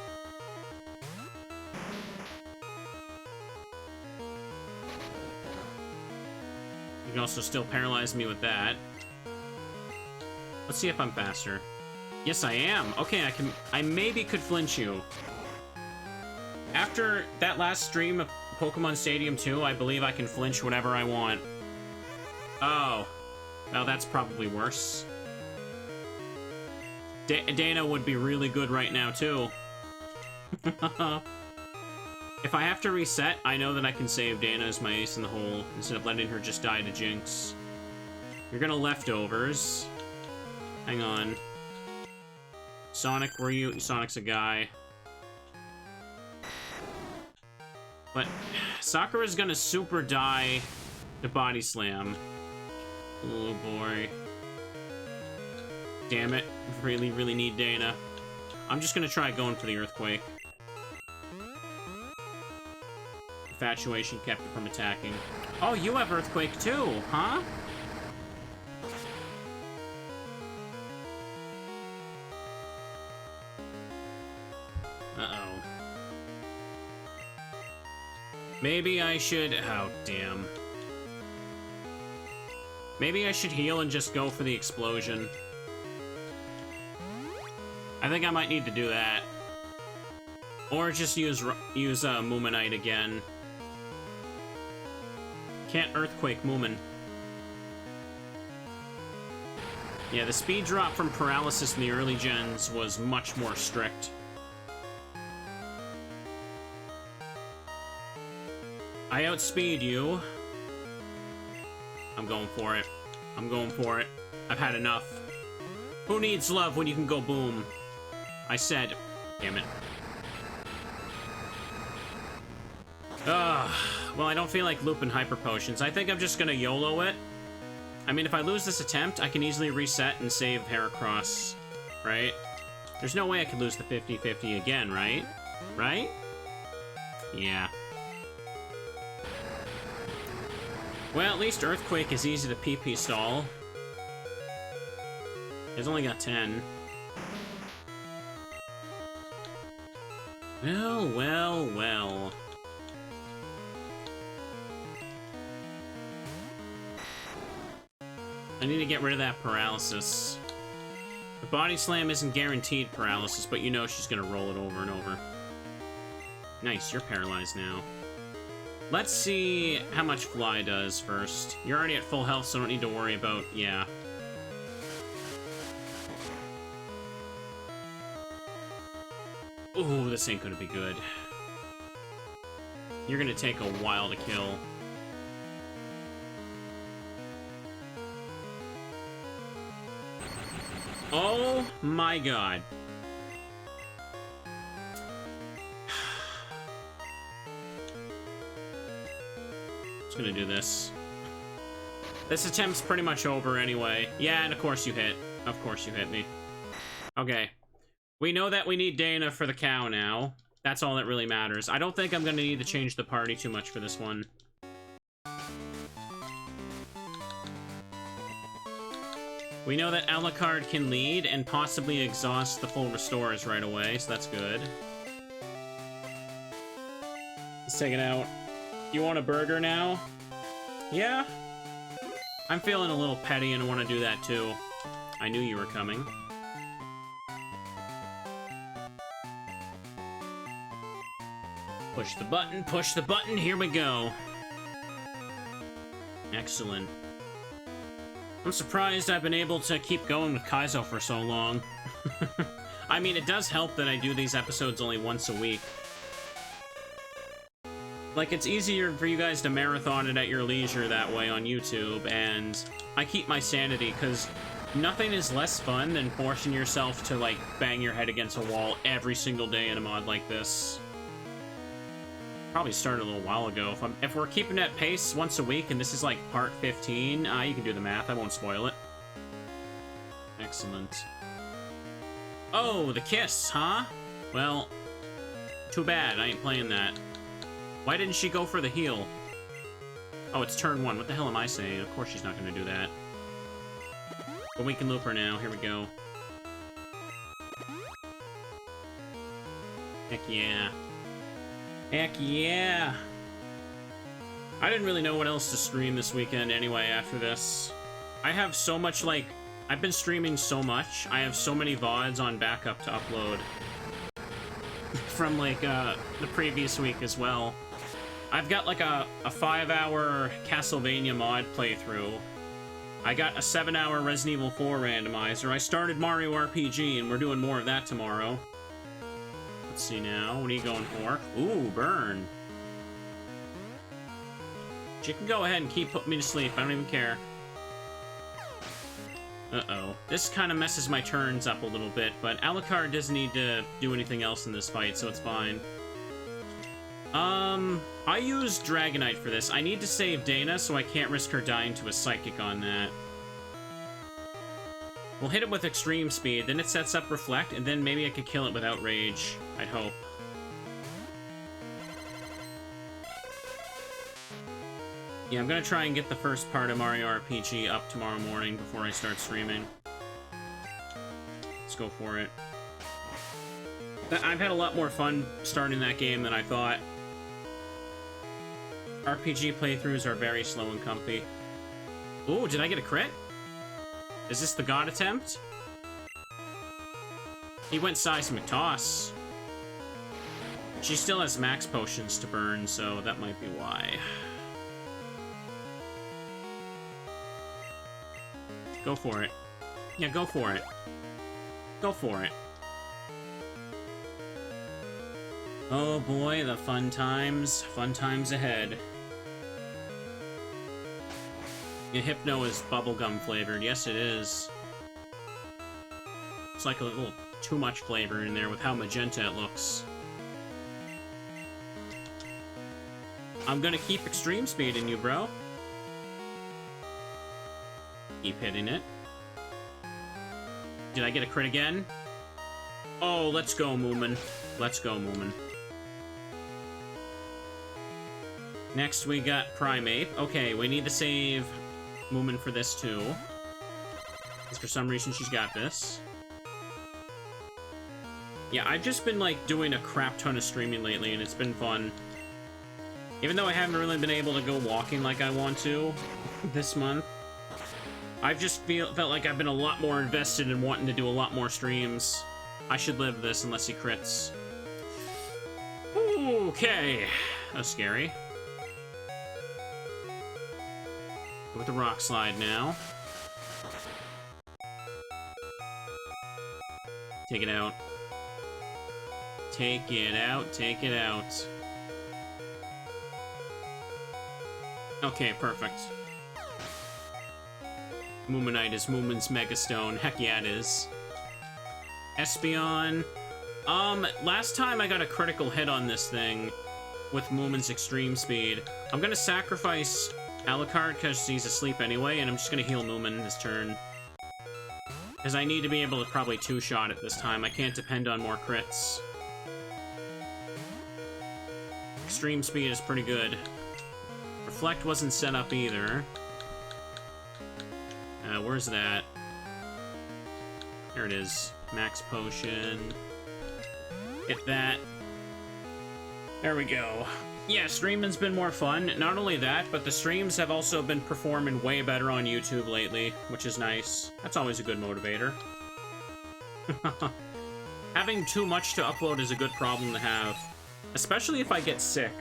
You can also still paralyze me with that. Let's see if I'm faster. Yes, I am. Okay, I maybe could flinch you. After that last stream of Pokemon Stadium 2, I believe I can flinch whatever I want. Oh. Well, that's probably worse. Dana would be really good right now, too. If I have to reset, I know that I can save Dana as my ace in the hole, instead of letting her just die to Jinx. You're gonna leftovers. Hang on. Sonic, were you? Sonic's a guy. But Sakura's gonna super die to Body Slam. Oh boy. Damn it. Really, really need Dana. I'm just gonna try going for the Earthquake. Infatuation kept it from attacking. Oh, you have Earthquake too, huh? Uh-oh. Maybe I should... Oh, damn. Maybe I should heal and just go for the explosion. I think I might need to do that. Or just use Moominite again. Can't Earthquake Moomin. Yeah, the speed drop from Paralysis in the early gens was much more strict. I outspeed you. I'm going for it. I'm going for it. I've had enough. Who needs love when you can go boom? I said, damn it. Ugh. Well, I don't feel like looping Hyper Potions. I think I'm just gonna YOLO it. I mean, if I lose this attempt, I can easily reset and save Heracross, right? There's no way I could lose the 50-50 again, right? Right? Yeah. Well, at least Earthquake is easy to PP stall. He's only got 10. Well, well, well. I need to get rid of that paralysis. The body slam isn't guaranteed paralysis, but you know she's gonna roll it over and over. Nice, you're paralyzed now. Let's see how much Fly does first. You're already at full health, so don't need to worry about... yeah. Ooh, this ain't gonna be good. You're gonna take a while to kill. Oh my god. Just gonna do this. This attempt's pretty much over anyway. Yeah, and of course you hit. Of course you hit me. Okay. We know that we need Dana for the cow now. That's all that really matters. I don't think I'm gonna need to change the party too much for this one. We know that Alucard can lead and possibly exhaust the full restores right away, so that's good. Let's take it out. You want a burger now? Yeah? I'm feeling a little petty and want to do that too. I knew you were coming. Push the button, here we go. Excellent. I'm surprised I've been able to keep going with Kaizo for so long. I mean, it does help that I do these episodes only once a week. Like, it's easier for you guys to marathon it at your leisure that way on YouTube, and I keep my sanity, because nothing is less fun than forcing yourself to, like, bang your head against a wall every single day in a mod like this. Probably started a little while ago. If we're keeping that pace once a week, and this is like part 15, you can do the math. I won't spoil it. Excellent. Oh, the kiss, huh? Well, too bad. I ain't playing that. Why didn't she go for the heal? Oh, it's turn 1. What the hell am I saying? Of course she's not going to do that. But we can loop her now. Here we go. Heck yeah. Heck yeah! I didn't really know what else to stream this weekend anyway after this. I have so much, like... I've been streaming so much. I have so many VODs on backup to upload. From, like, the previous week as well. I've got, like, a 5-hour Castlevania mod playthrough. I got a 7-hour Resident Evil 4 randomizer. I started Mario RPG, and we're doing more of that tomorrow. Let's see now. What are you going for? Ooh, burn. You can go ahead and keep putting me to sleep. I don't even care. Uh-oh. This kind of messes my turns up a little bit, but Alucard doesn't need to do anything else in this fight, so it's fine. I used Dragonite for this. I need to save Dana, so I can't risk her dying to a Psychic on that. We'll hit it with Extreme Speed, then it sets up Reflect, and then maybe I could kill it without Rage. I'd hope. Yeah, I'm gonna try and get the first part of Mario RPG up tomorrow morning before I start streaming. Let's go for it. I've had a lot more fun starting that game than I thought. RPG playthroughs are very slow and comfy. Ooh, did I get a crit? Is this the God attempt? He went seismic toss. She still has max potions to burn, so that might be why. Go for it. Yeah, go for it. Go for it. Oh boy, the fun times ahead. Yeah, Hypno is bubblegum flavored. Yes, it is. It's like a little too much flavor in there with how magenta it looks. I'm gonna keep extreme speed in you, bro. Keep hitting it. Did I get a crit again? Oh, let's go, Moomin. Let's go, Moomin. Next, we got Primate. Okay, we need to save Moomin for this, too. Because for some reason, she's got this. Yeah, I've just been, like, doing a crap ton of streaming lately, and it's been fun. Even though I haven't really been able to go walking like I want to this month, I've just felt like I've been a lot more invested in wanting to do a lot more streams. I should live this unless he crits. Okay. That's scary. Go with the rock slide now. Take it out. Take it out, take it out. Okay, perfect. Moominite is Moomin's Megastone. Heck yeah, it is. Espeon. Last time I got a critical hit on this thing with Moomin's Extreme Speed. I'm gonna sacrifice Alucard because he's asleep anyway, and I'm just gonna heal Moomin this turn. Because I need to be able to probably two-shot it this time. I can't depend on more crits. Extreme Speed is pretty good. Reflect wasn't set up either. Where's that? There it is. Max Potion. Get that. There we go. Yeah, streaming's been more fun. Not only that, but the streams have also been performing way better on YouTube lately, which is nice. That's always a good motivator. Having too much to upload is a good problem to have, especially if I get sick.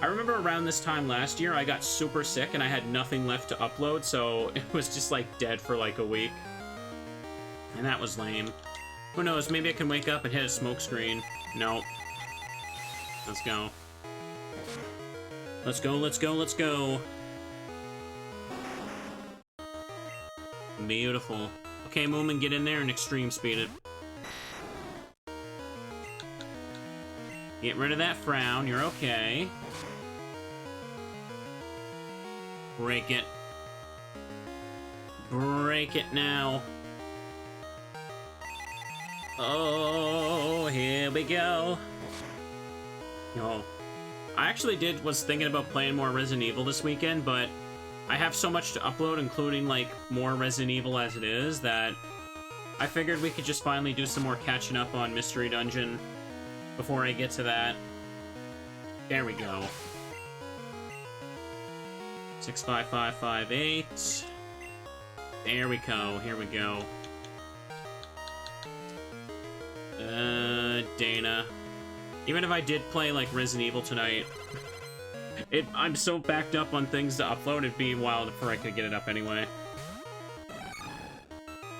I remember around this time last year, I got super sick and I had nothing left to upload, so it was just like dead for like a week. And that was lame. Who knows, maybe I can wake up and hit a smoke screen. Nope. Let's go. Let's go, let's go, let's go. Beautiful. Okay, Moomin, get in there and extreme speed it. Get rid of that frown, you're okay. Break it. Break it now. Oh, here we go. Oh. I actually was thinking about playing more Resident Evil this weekend, but I have so much to upload, including, like, more Resident Evil as it is, that I figured we could just finally do some more catching up on Mystery Dungeon before I get to that. There we go. 65558. There we go. Here we go. Dana. Even if I did play, like, Resident Evil tonight, I'm so backed up on things to upload, it'd be a while before I could get it up anyway.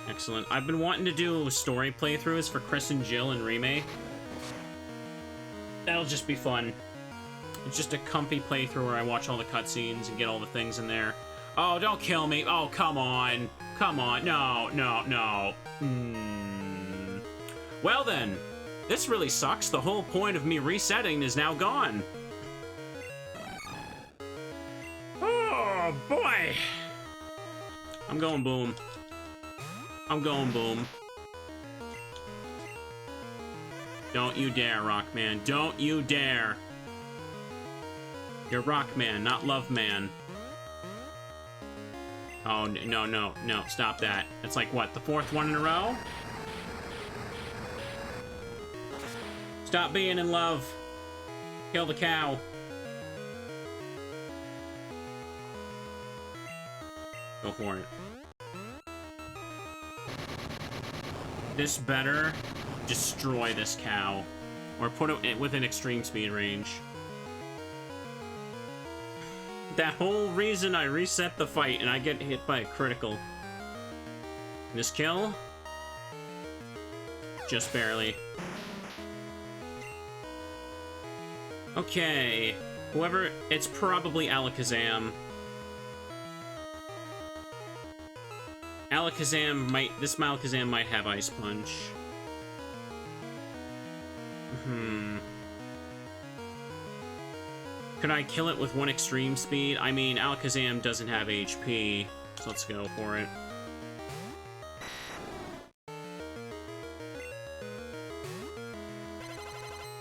Excellent. I've been wanting to do story playthroughs for Chris and Jill and Remake. That'll just be fun. It's just a comfy playthrough where I watch all the cutscenes and get all the things in there. Oh, don't kill me. Oh, come on. Come on. No, no, no. Well then, this really sucks. The whole point of me resetting is now gone. Oh, boy. I'm going boom. I'm going boom. Don't you dare, Rockman. Don't you dare. You're Rockman, not Love Man. Oh, no, no, no. Stop that. It's like, what, the fourth one in a row? Stop being in love. Kill the cow. Go for it. This better destroy this cow. Or put it within extreme speed range. That whole reason I reset the fight and I get hit by a critical. This kill? Just barely. Okay. Whoever... It's probably Alakazam. This Alakazam might have Ice Punch. Could I kill it with 1 extreme speed? I mean, Alakazam doesn't have HP, so let's go for it.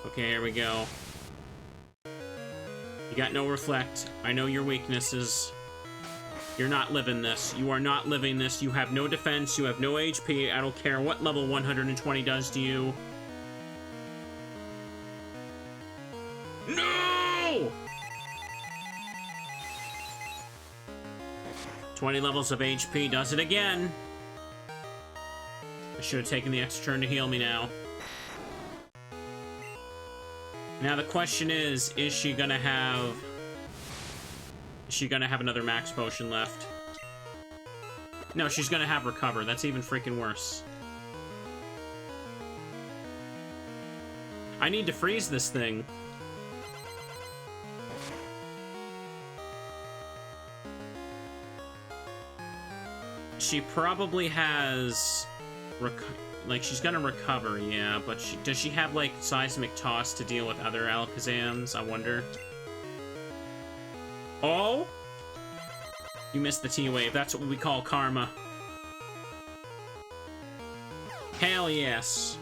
Okay, here we go. You got no Reflect. I know your weaknesses. You're not living this. You are not living this. You have no defense. You have no HP. I don't care what level 120 does to you. No! 20 levels of HP does it again. I should have taken the extra turn to heal me now. Now the question is she gonna have... Is she gonna have another max potion left? No, she's gonna have Recover. That's even freaking worse. I need to freeze this thing. She probably has... Like, she's gonna recover, yeah, but does she have, like, Seismic Toss to deal with other Alakazams? I wonder. Oh! You missed the T-Wave. That's what we call karma. Hell yes.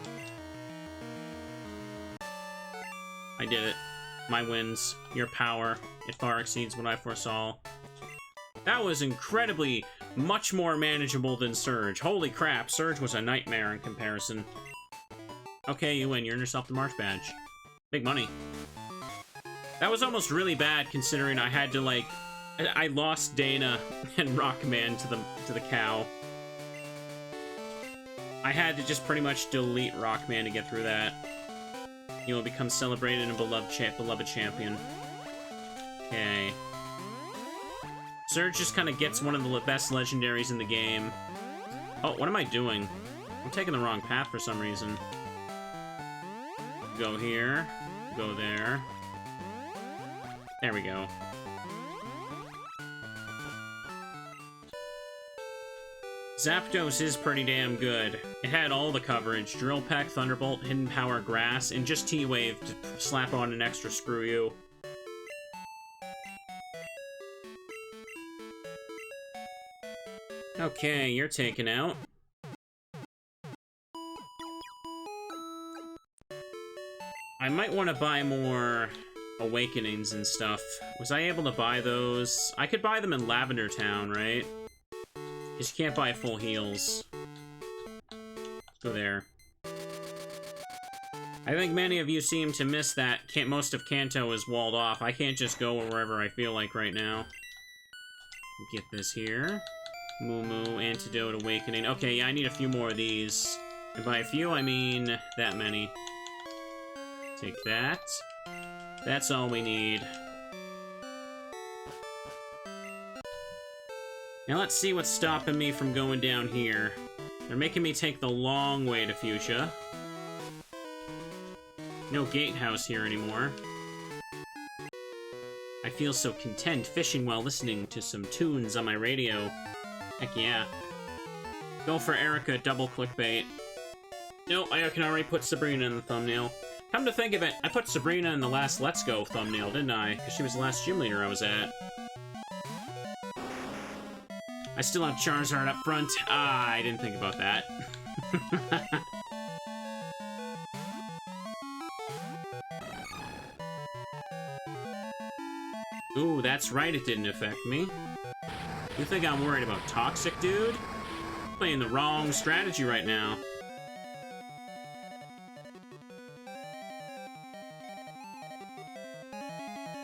I did it. My wins. Your power. It far exceeds what I foresaw. That was incredibly... much more manageable than Surge. Holy crap, Surge was a nightmare in comparison. Okay, you win. You earned yourself the Marsh Badge. Big money. That was almost really bad considering I had to, like... I lost Dana and Rockman to the cow. I had to just pretty much delete Rockman to get through that. He will become celebrated and beloved champion. Okay. Surge just kind of gets one of the best legendaries in the game. Oh, what am I doing? I'm taking the wrong path for some reason. Go here. Go there. There we go. Zapdos is pretty damn good. It had all the coverage. Drill Peck, Thunderbolt, Hidden Power, Grass, and just T-Wave to slap on an extra Screw You. Okay, you're taken out. I might want to buy more Awakenings and stuff. Was I able to buy those? I could buy them in Lavender Town, right? Because you can't buy full heals. Go there. I think many of you seem to miss that most of Kanto is walled off. I can't just go wherever I feel like right now. Get this here. Moo Moo, Antidote, Awakening. Okay, yeah, I need a few more of these. And by a few, I mean that many. Take that. That's all we need. Now let's see what's stopping me from going down here. They're making me take the long way to Fuchsia. No gatehouse here anymore. I feel so content fishing while listening to some tunes on my radio. Heck yeah. Go for Erica, double clickbait. No, I can already put Sabrina in the thumbnail. Come to think of it, I put Sabrina in the last Let's Go thumbnail, didn't I? Because she was the last gym leader I was at. I still have Charizard up front. Ah, I didn't think about that. Ooh, that's right, it didn't affect me. You think I'm worried about Toxic, dude? Playing the wrong strategy right now.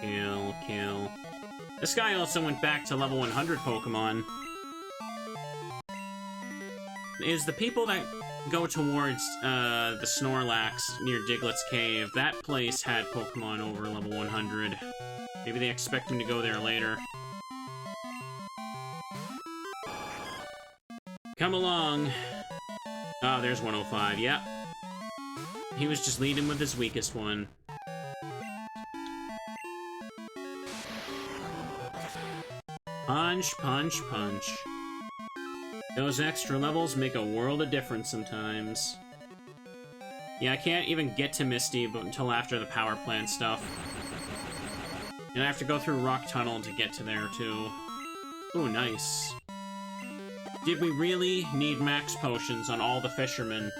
Kill, kill. This guy also went back to level 100 Pokemon. Is the people that go towards the Snorlax near Diglett's Cave. That place had Pokemon over level 100. Maybe they expect me to go there later. Come along. Oh, there's 105. Yep. He was just leading with his weakest one. Punch, punch, punch. Those extra levels make a world of difference sometimes. Yeah, I can't even get to Misty until after the power plant stuff. And I have to go through Rock Tunnel to get to there, too. Ooh, nice. Did we really need max potions on all the fishermen?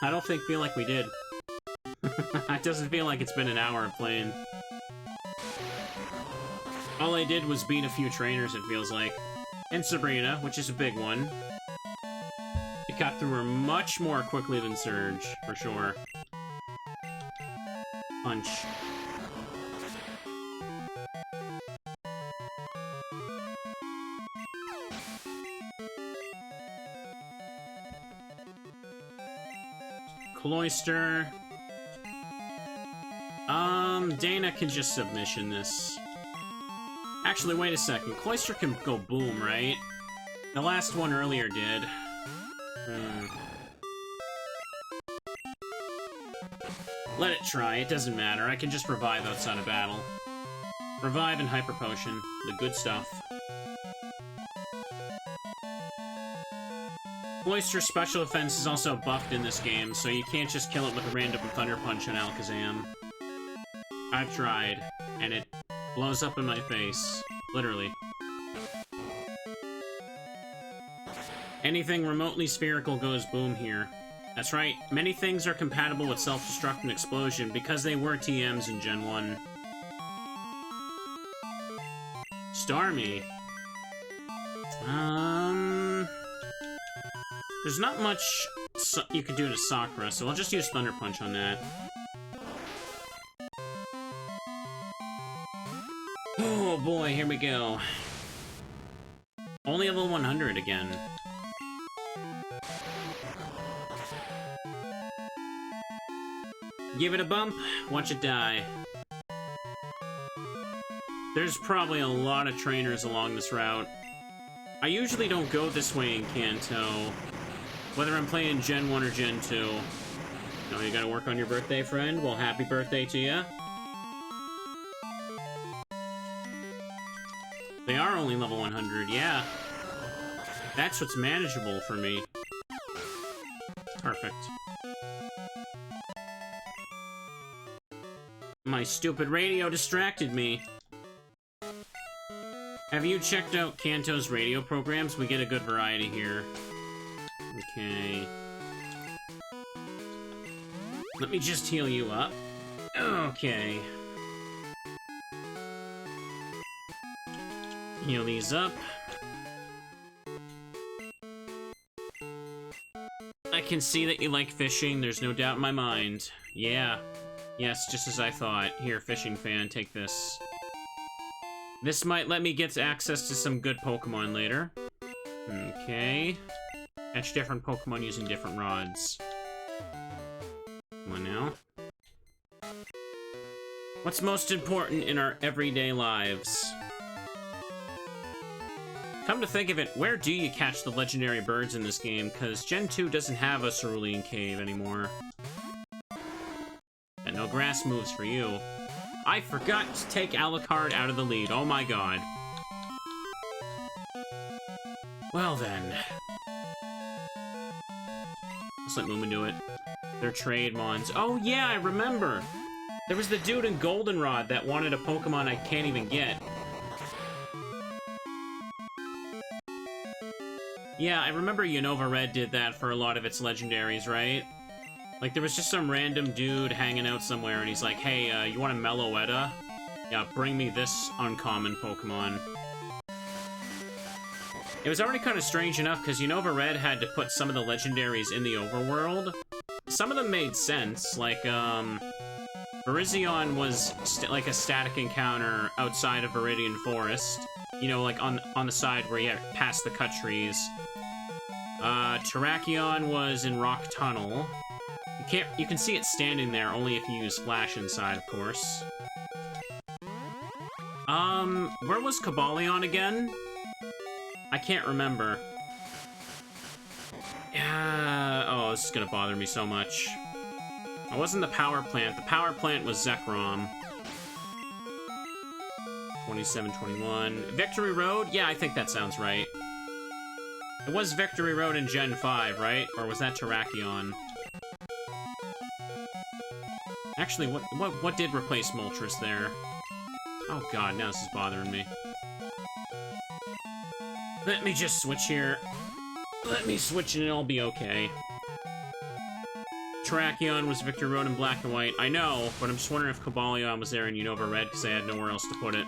I don't feel like we did. It doesn't feel like it's been an hour of playing. All I did was beat a few trainers, it feels like. And Sabrina, which is a big one. It got through her much more quickly than Surge, for sure. Punch. Cloyster. Dana can just submission this. Actually, wait a second. Cloyster can go boom, right? The last one earlier did. Let it try. It doesn't matter. I can just revive outside of battle. Revive and Hyper Potion. The good stuff. Cloyster's special defense is also buffed in this game, so you can't just kill it with a random Thunder Punch on Alakazam. I've tried, and it blows up in my face. Literally. Anything remotely spherical goes boom here. That's right, many things are compatible with Self-Destruct and Explosion because they were TMs in Gen 1. Starmie. There's not much you can do to Sakura, so I'll just use Thunder Punch on that. Oh boy, here we go. Only level 100 again. Give it a bump, watch it die. There's probably a lot of trainers along this route. I usually don't go this way in Kanto, whether I'm playing Gen 1 or Gen 2. Oh, you gotta work on your birthday, friend? Well, happy birthday to ya. They are only level 100, yeah. That's what's manageable for me. Perfect. My stupid radio distracted me. Have you checked out Kanto's radio programs? We get a good variety here. Okay. Let me just heal you up. Okay. Heal these up. I can see that you like fishing, there's no doubt in my mind. Yeah. Yes, just as I thought. Here, fishing fan, take this. This might let me get access to some good Pokemon later. Okay. Catch different Pokemon using different rods. Come on now. What's most important in our everyday lives? Come to think of it, where do you catch the legendary birds in this game? Because Gen 2 doesn't have a Cerulean Cave anymore. And no grass moves for you. I forgot to take Alucard out of the lead. Oh my god. Well then. Let's let Moomin do it. They're trade mons. Oh yeah, I remember! There was the dude in Goldenrod that wanted a Pokemon I can't even get. Yeah, I remember Unova Red did that for a lot of its legendaries, right? Like, there was just some random dude hanging out somewhere, and he's like, hey, you want a Meloetta? Yeah, bring me this uncommon Pokemon. It was already kind of strange enough, because Unova Red had to put some of the legendaries in the overworld. Some of them made sense, like, Virizion was like a static encounter outside of Viridian Forest. You know, like on the side where you have past the cut trees. Terrakion was in Rock Tunnel. You can see it standing there, only if you use Flash inside, of course. Where was Kecleon again? I can't remember. Yeah, oh, this is gonna bother me so much. It wasn't the power plant. The power plant was Zekrom. 27-21. Victory Road? Yeah, I think that sounds right. It was Victory Road in Gen 5, right? Or was that Terrakion? Actually, what did replace Moltres there? Oh god, now this is bothering me. Let me just switch here. Let me switch and it'll be okay. Terrakion was Victory Road in Black and White. I know, but I'm just wondering if Kecleon was there in Unova Red because I had nowhere else to put it.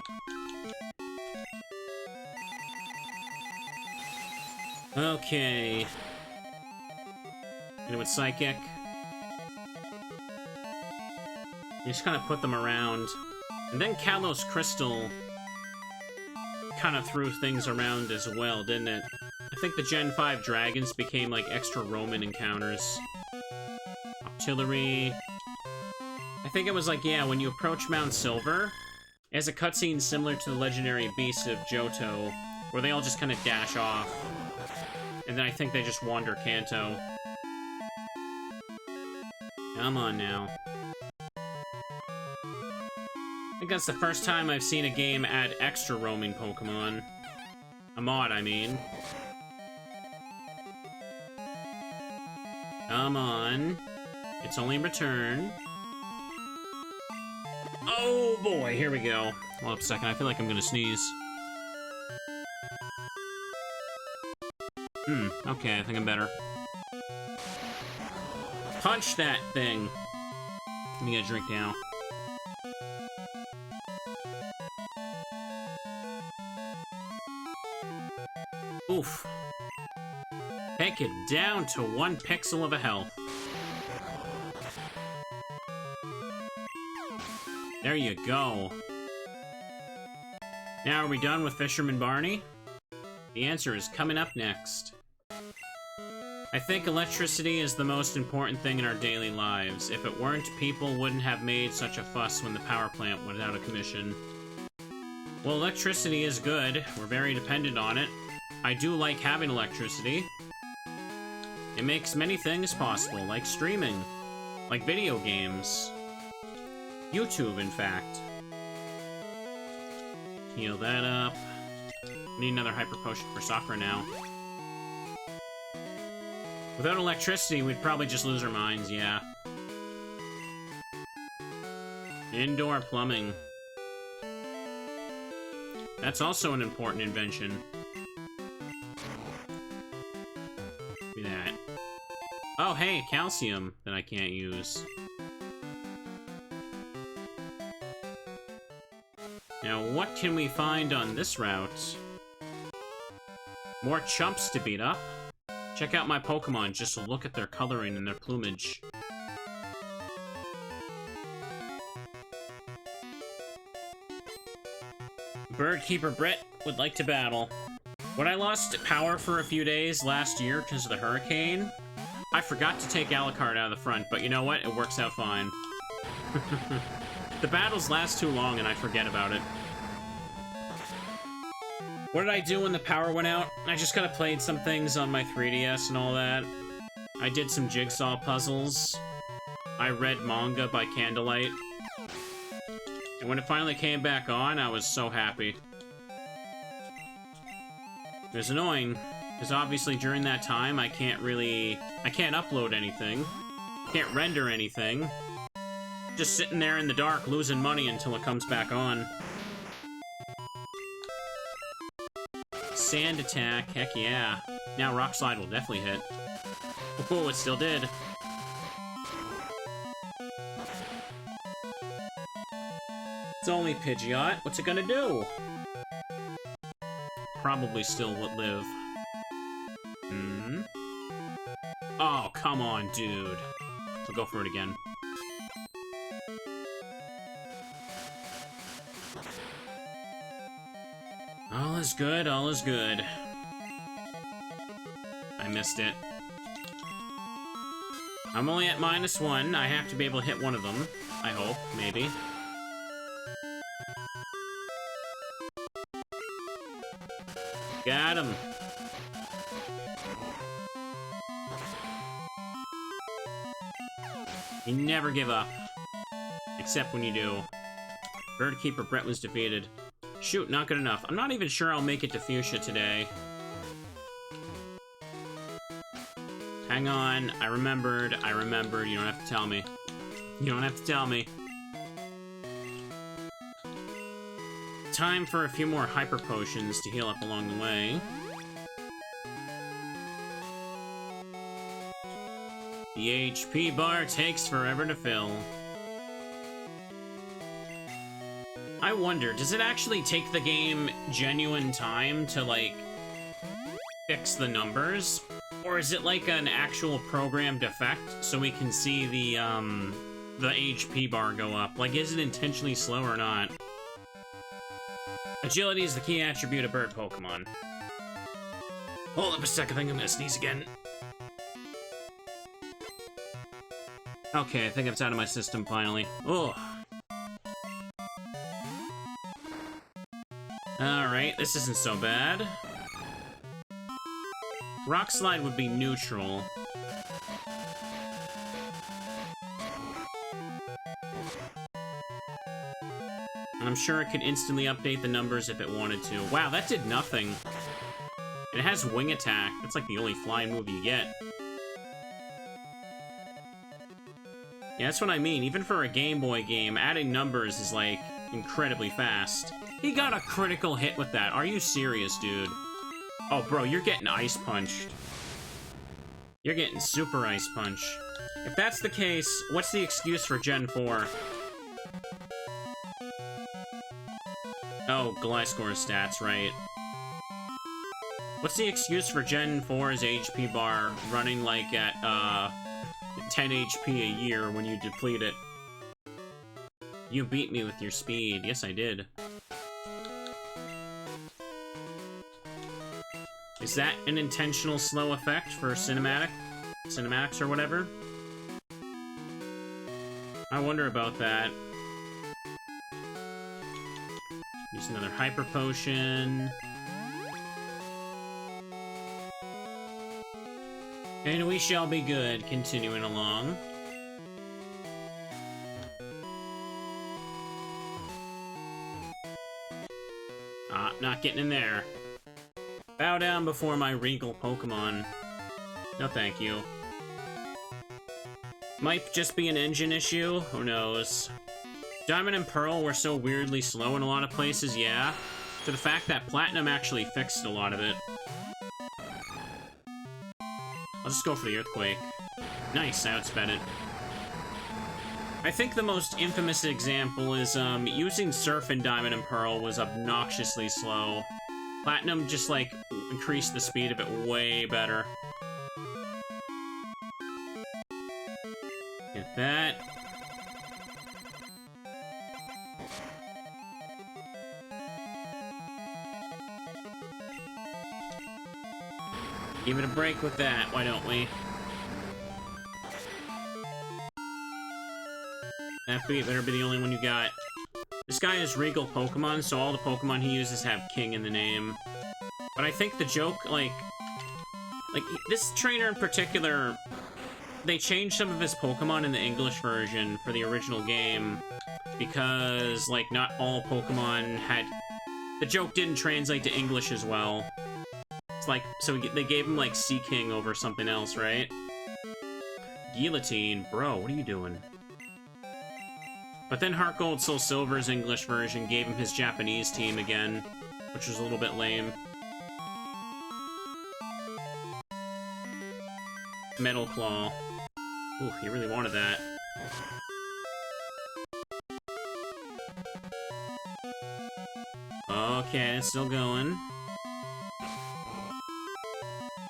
Okay. Hit it with Psychic. You just kind of put them around. And then Kalos Crystal kind of threw things around as well, didn't it? I think the Gen 5 dragons became like extra Roman encounters. Artillery. I think it was like, yeah, when you approach Mount Silver, it has a cutscene similar to the legendary beasts of Johto, where they all just kind of dash off. And then I think they just wander Kanto. Come on now. I think that's the first time I've seen a game add extra roaming Pokemon. A mod, I mean. Come on. It's only return. Oh boy, here we go. Hold up a second, I feel like I'm gonna sneeze. Okay, I think I'm better. Punch that thing! Let me get a drink now. Oof. Take it down to 1 pixel of a health. There you go. Now, are we done with Fisherman Barney? The answer is coming up next. I think electricity is the most important thing in our daily lives. If it weren't, people wouldn't have made such a fuss when the power plant went out of commission. Well, electricity is good. We're very dependent on it. I do like having electricity. It makes many things possible, like streaming, like video games. YouTube, in fact. Heal that up. Need another Hyper Potion for Sakura now. Without electricity, we'd probably just lose our minds, yeah. Indoor plumbing. That's also an important invention. Look at that. Oh, hey, calcium that I can't use. Now, what can we find on this route? More chumps to beat up. Check out my Pokemon just to look at their coloring and their plumage. Birdkeeper Brett would like to battle. When I lost power for a few days last year because of the hurricane, I forgot to take Alucard out of the front, but you know what? It works out fine. The battles last too long and I forget about it. What did I do when the power went out? I just kind of played some things on my 3DS and all that. I did some jigsaw puzzles. I read manga by candlelight. And when it finally came back on, I was so happy. It was annoying, because obviously during that time I can't upload anything. Can't render anything. Just sitting there in the dark losing money until it comes back on. Sand attack, heck yeah. Now Rock Slide will definitely hit. Oh, it still did. It's only Pidgeot. What's it gonna do? Probably still would live. Oh, come on, dude. We'll go for it again. All is good, all is good. I missed it. I'm only at -1. I have to be able to hit one of them. I hope, maybe. Got him. You never give up. Except when you do. Bird Keeper Brett was defeated. Shoot, not good enough. I'm not even sure I'll make it to Fuchsia today. Hang on. I remembered. You don't have to tell me. You don't have to tell me. Time for a few more hyper potions to heal up along the way. The HP bar takes forever to fill. I wonder, does it actually take the game genuine time to, like, fix the numbers? Or is it like an actual programmed effect so we can see the HP bar go up? Like, is it intentionally slow or not? Agility is the key attribute of bird Pokemon. Hold up a second, I think I'm gonna sneeze again. Okay, I think it's out of my system finally. Ugh. Alright, this isn't so bad. Rock Slide would be neutral. And I'm sure it could instantly update the numbers if it wanted to. Wow, that did nothing. And it has Wing Attack. That's like the only flying move you get. Yeah, that's what I mean. Even for a Game Boy game, adding numbers is, like, incredibly fast. He got a critical hit with that. Are you serious, dude? Oh, bro, you're getting Ice Punched. You're getting super Ice Punch. If that's the case, what's the excuse for Gen 4? Oh, Gliscor's stats, right. What's the excuse for Gen 4's HP bar running, like, at, 10 HP a year when you deplete it? You beat me with your speed. Yes, I did. Is that an intentional slow effect for cinematics or whatever? I wonder about that. Use another Hyper Potion. And we shall be good, continuing along. Ah, not getting in there. Bow down before my regal Pokemon. No thank you. Might just be an engine issue, who knows. Diamond and Pearl were so weirdly slow in a lot of places, yeah. To the fact that Platinum actually fixed a lot of it. I'll just go for the Earthquake. Nice, I outsped it. I think the most infamous example is, using Surf in Diamond and Pearl was obnoxiously slow. Platinum just, like, increased the speed of it way better. Get that. Give it a break with that, why don't we? That better be the only one you got. This guy is Regal Pokemon, so all the Pokemon he uses have King in the name. But I think the joke, like this trainer in particular, they changed some of his Pokemon in the English version for the original game because, like, not all Pokemon had... The joke didn't translate to English as well. It's like, so they gave him, like, Sea King over something else, right? Guillotine, bro, what are you doing? But then Heart Gold Soul Silver's English version gave him his Japanese team again, which was a little bit lame. Metal Claw. Ooh, he really wanted that. Okay, it's still going.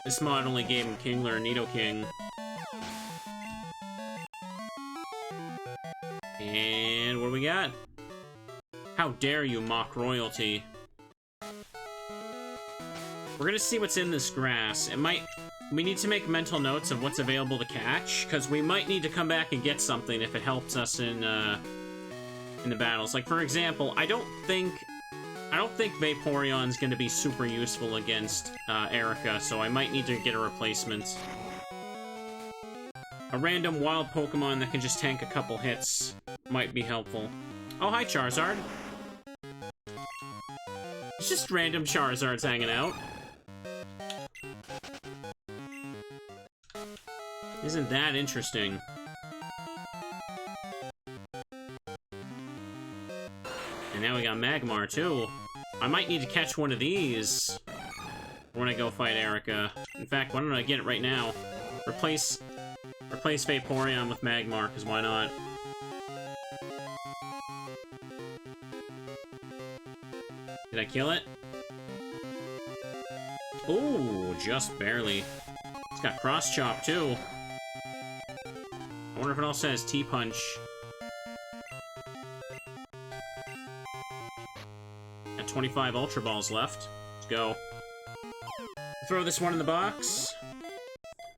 This mod only gave him Kingler and Nidoking. And what do we got? How dare you mock royalty? We're gonna see what's in this grass. It might we need to make mental notes of what's available to catch, because we might need to come back and get something if it helps us in the battles. Like, for example, I don't think Vaporeon's going to be super useful against Erica, so I might need to get a replacement. A random wild Pokemon that can just tank a couple hits might be helpful. Oh, hi, Charizard. It's just random Charizards hanging out. Isn't that interesting? And now we got Magmar, too. I might need to catch one of these when I go fight Erica. In fact, why don't I get it right now? Replace Vaporeon with Magmar, because why not? Did I kill it? Ooh, just barely. It's got Cross Chop, too. I wonder if it also has T-Punch. Got 25 Ultra Balls left. Let's go. Throw this one in the box.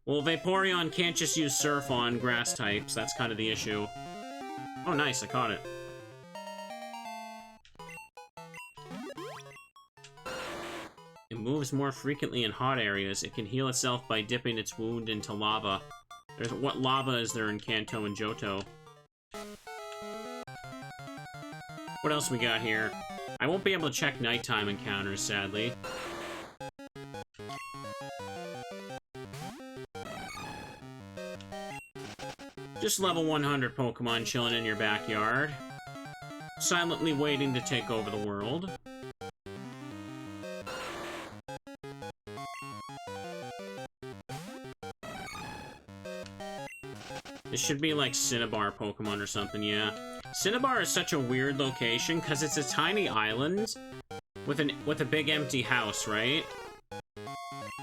Well, Vaporeon can't just use Surf on grass types. That's kind of the issue. Oh, nice. I caught it. It moves more frequently in hot areas. It can heal itself by dipping its wound into lava. What lava is there in Kanto and Johto? What else we got here? I won't be able to check nighttime encounters, sadly. Just level 100 Pokemon chilling in your backyard. Silently waiting to take over the world. This should be like Cinnabar Pokemon or something, yeah. Cinnabar is such a weird location because it's a tiny island with a big empty house, right?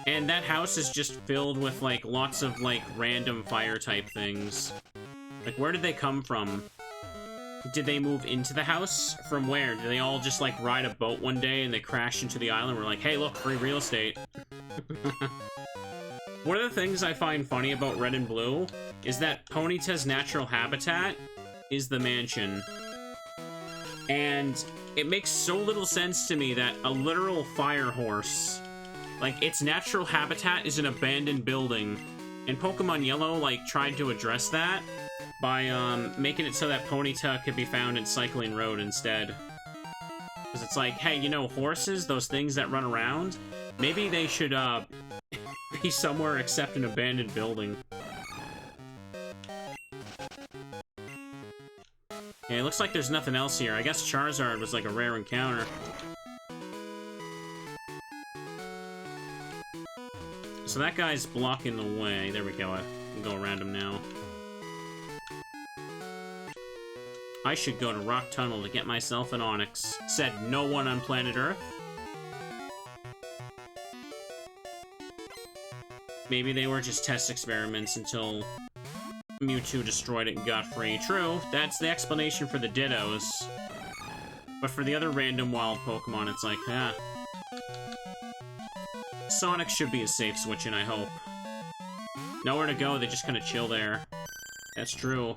And that house is just filled with like lots of like random fire type things. Like, where did they come from? Did they move into the house? From where? Did they all just like ride a boat one day and they crashed into the island? We're like, hey, look, free real estate. One of the things I find funny about Red and Blue is that Ponyta's natural habitat is the mansion. And it makes so little sense to me that a literal fire horse, like, its natural habitat is an abandoned building. And Pokemon Yellow, like, tried to address that by, making it so that Ponyta could be found in Cycling Road instead. Because it's like, hey, you know, horses, those things that run around, maybe they should, be somewhere except an abandoned building. Okay, it looks like there's nothing else here. I guess Charizard was like a rare encounter. So that guy's blocking the way. There we go. I can go around him now. I should go to Rock Tunnel to get myself an Onix. Said no one on planet Earth. Maybe they were just test experiments until Mewtwo destroyed it and got free. True, that's the explanation for the Dittos. But for the other random wild Pokemon, it's like, ah. Sonic should be a safe switching, I hope. Nowhere to go, they just kind of chill there. That's true.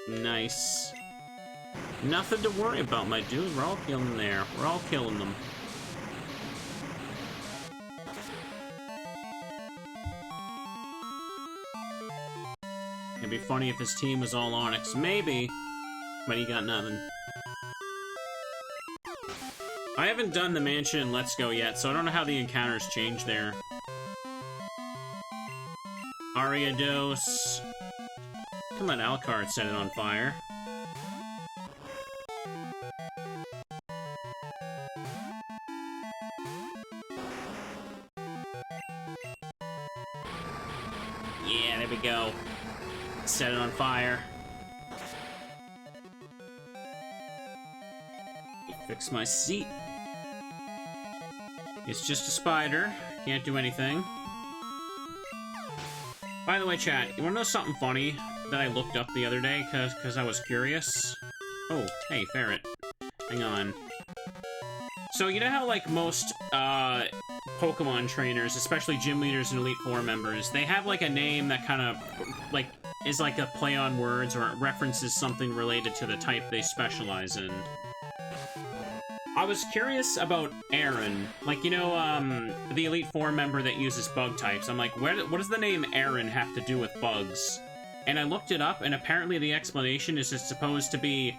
Nice. Nothing to worry about, my dude. We're all killing there. We're all killing them. It'd be funny if his team was all Onix. Maybe. But he got nothing. I haven't done the mansion in Let's Go yet, so I don't know how the encounters change there. Ariados. Can let Alucard set it on fire. Yeah, there we go. Set it on fire. Fix my seat. It's just a spider. Can't do anything. By the way, chat, you wanna know something funny that I looked up the other day because I was curious? Oh, hey, ferret. Hang on. So, you know how, like, most, Pokemon trainers, especially gym leaders and Elite Four members, they have, like, a name that kind of, like, is like a play on words, or it references something related to the type they specialize in. I was curious about Aaron. Like, you know, the Elite Four member that uses bug types. I'm like, what does the name Aaron have to do with bugs? And I looked it up, and apparently the explanation is it's supposed to be...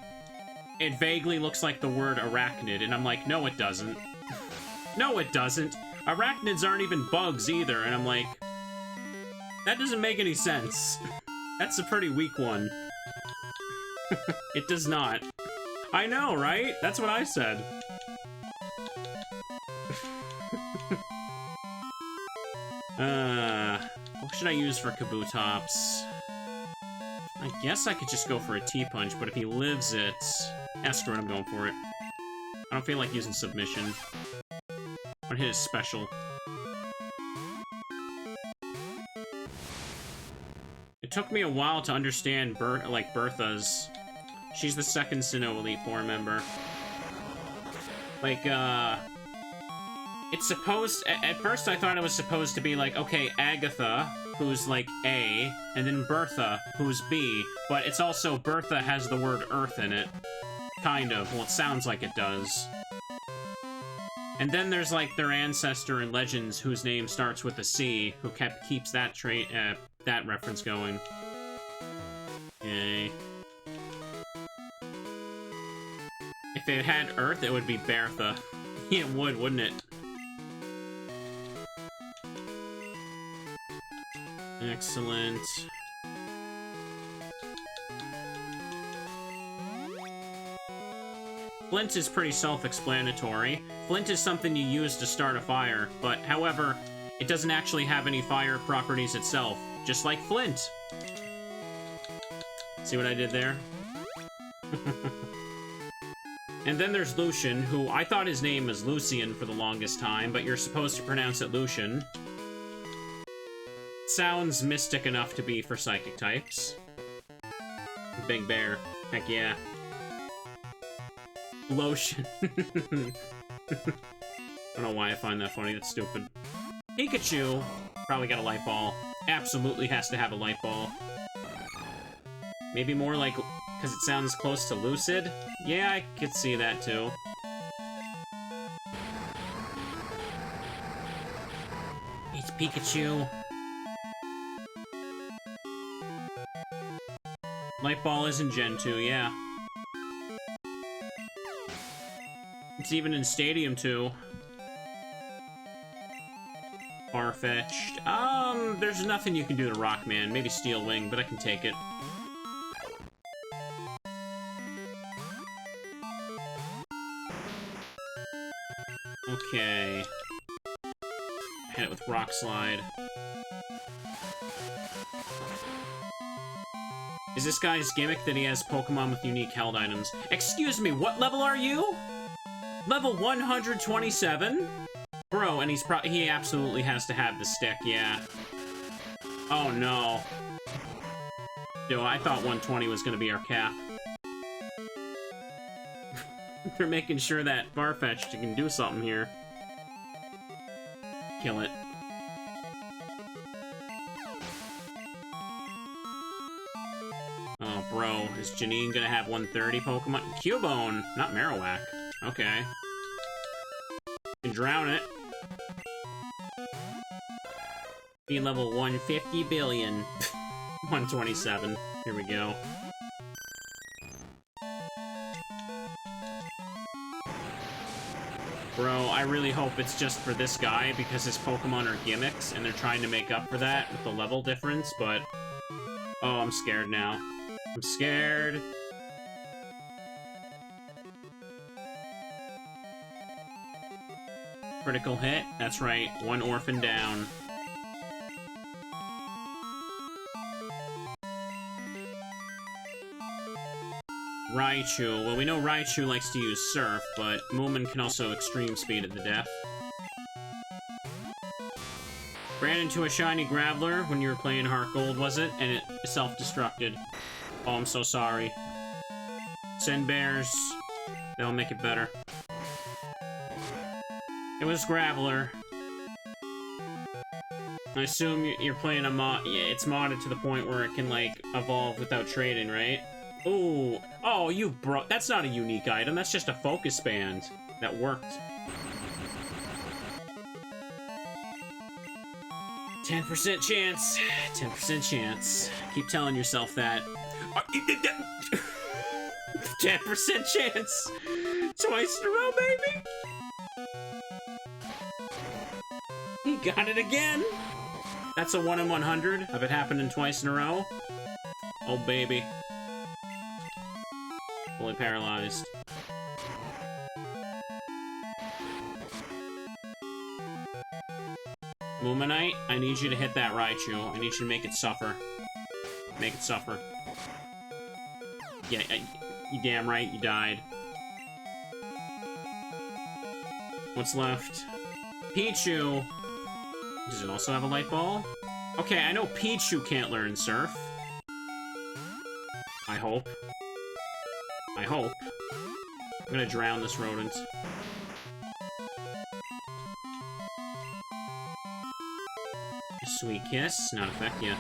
It vaguely looks like the word arachnid, and I'm like, no, it doesn't. No, it doesn't. Arachnids aren't even bugs either, and I'm like... That doesn't make any sense. That's a pretty weak one. It does not. I know, right? That's what I said. What should I use for Kabutops? I guess I could just go for a T-Punch, but if he lives it... screw it, I'm going for it. I don't feel like using Submission. I'm gonna hit his special. It took me a while to understand Bertha's. She's the second Sinnoh Elite Four member. Like, it's supposed... At first I thought it was supposed to be like, okay, Agatha, who's like A, and then Bertha, who's B, but it's also Bertha has the word Earth in it. Kind of. Well, it sounds like it does. And then there's, like, their ancestor in Legends whose name starts with a C, who keeps that that reference going. Yay. If it had Earth, it would be Bertha. It would, wouldn't it? Excellent. Flint is pretty self-explanatory. Flint is something you use to start a fire, but, however, it doesn't actually have any fire properties itself, just like Flint. See what I did there? And then there's Lucian, who I thought his name was Lucian for the longest time, but you're supposed to pronounce it Lucian. Sounds mystic enough to be for psychic types. Big Bear. Heck yeah. Lotion. I don't know why I find that funny. That's stupid. Pikachu. Probably got a light ball. Absolutely has to have a light ball. Maybe more like... because it sounds close to Lucid? Yeah, I could see that too. It's Pikachu. Light ball is in Gen 2, yeah. It's even in Stadium 2. Far-fetched. There's nothing you can do to Rockman. Maybe Steel Wing, but I can take it. Okay. Hit it with Rock Slide. Is this guy's gimmick that he has Pokemon with unique held items? Excuse me, what level are you? Level 127? Bro, and he absolutely has to have the stick, yeah. Oh no. Yo, I thought 120 was gonna be our cap. They're making sure that Farfetch'd can do something here. Kill it. Oh, bro. Is Janine gonna have 130 Pokemon? Cubone! Not Marowak. Okay. Can drown it. Be level 150 billion. 127. Here we go. Bro, I really hope it's just for this guy, because his Pokemon are gimmicks, and they're trying to make up for that with the level difference, but... Oh, I'm scared now. I'm scared. Critical hit? That's right. One orphan down. Raichu. Well, we know Raichu likes to use Surf, but Moomin can also extreme speed at the death. Ran into a shiny Graveler when you were playing Heart Gold, was it? And it self-destructed. Oh, I'm so sorry. Send bears. That'll make it better. It was Graveler. I assume you're playing a mod. Yeah, it's modded to the point where it can, like, evolve without trading, right? Ooh. Oh, you bro. That's not a unique item. That's just a focus band that worked. 10% chance. 10% chance. Keep telling yourself that. 10% chance. Twice in a row, baby. He got it again. That's a 1 in 100 of it happening twice in a row. Oh, baby. Fully paralyzed. Luminite, I need you to hit that Raichu. I need you to make it suffer. Make it suffer. Yeah, you damn right, you died. What's left? Pichu. Does it also have a light ball? Okay, I know Pichu can't learn Surf. I hope. I hope. I'm gonna drown this rodent. Sweet kiss, not affect you.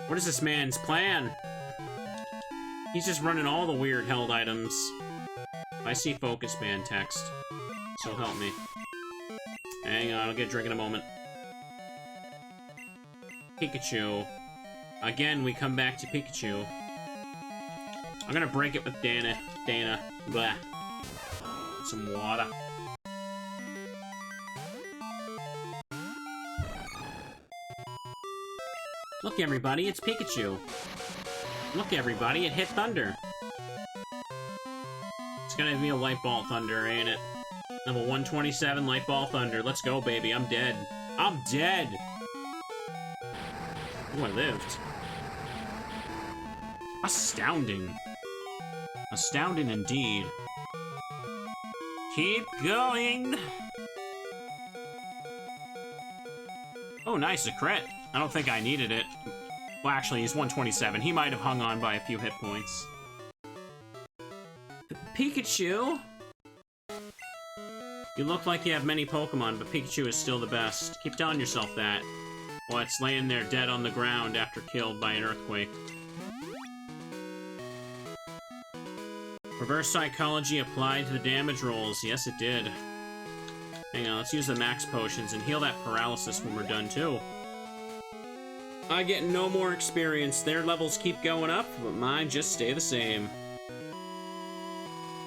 What is this man's plan? He's just running all the weird held items. I see focus band text. So help me. Hang on, I'll get a drink in a moment. Pikachu. Again, we come back to Pikachu. I'm gonna break it with Dana. Blah. Some water. Look, everybody, it's Pikachu. Look, everybody, it hit Thunder. It's gonna be a Light Ball Thunder, ain't it? Level 127, Light Ball Thunder. Let's go, baby. I'm dead. I'm dead! Oh, I lived. Astounding. Astounding indeed. Keep going! Oh, nice, a crit. I don't think I needed it. Well, actually, he's 127. He might have hung on by a few hit points. Pikachu? You look like you have many Pokemon, but Pikachu is still the best. Keep telling yourself that. Well, it's laying there dead on the ground after killed by an earthquake. Reverse psychology applied to the damage rolls. Yes, it did. Hang on, let's use the max potions and heal that paralysis when we're done, too. I get no more experience. Their levels keep going up, but mine just stay the same.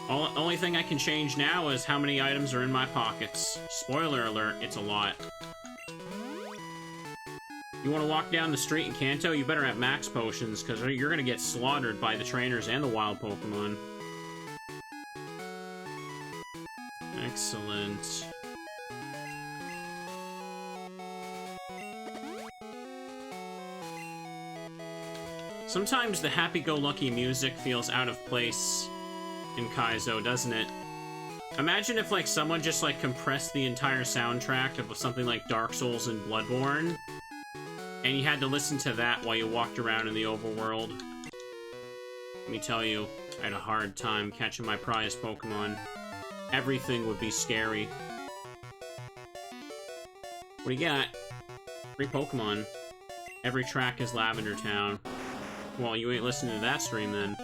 Only thing I can change now is how many items are in my pockets. Spoiler alert, it's a lot. You want to walk down the street in Kanto, you better have max potions, because you're going to get slaughtered by the trainers and the wild Pokemon. Excellent. Sometimes the happy-go-lucky music feels out of place in Kaizo, doesn't it? Imagine if, like, someone just, like, compressed the entire soundtrack of something like Dark Souls and Bloodborne, and you had to listen to that while you walked around in the overworld. Let me tell you, I had a hard time catching my prized Pokemon. Everything would be scary. What do you got? 3 Pokemon. Every track is Lavender Town. Well, you ain't listening to that stream, then.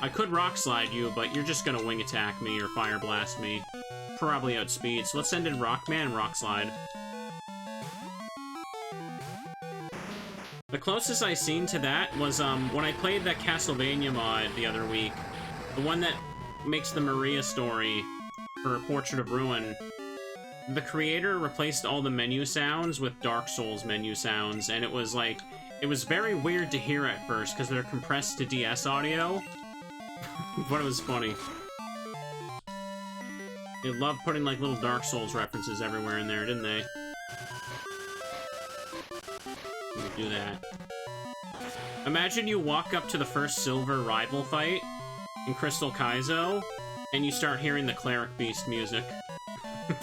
I could Rock Slide you, but you're just gonna Wing Attack me or Fire Blast me. Probably outspeed, so let's send in Rockman and Rock Slide. The closest I seen to that was, when I played that Castlevania mod the other week. The one that makes the Maria story for Portrait of Ruin. The creator replaced all the menu sounds with Dark Souls menu sounds, and it was like... It was very weird to hear at first, because they're compressed to DS audio. But it was funny. They loved putting, like, little Dark Souls references everywhere in there, didn't they? Let me do that. Imagine you walk up to the first silver rival fight in Crystal Kaizo, and you start hearing the Cleric Beast music.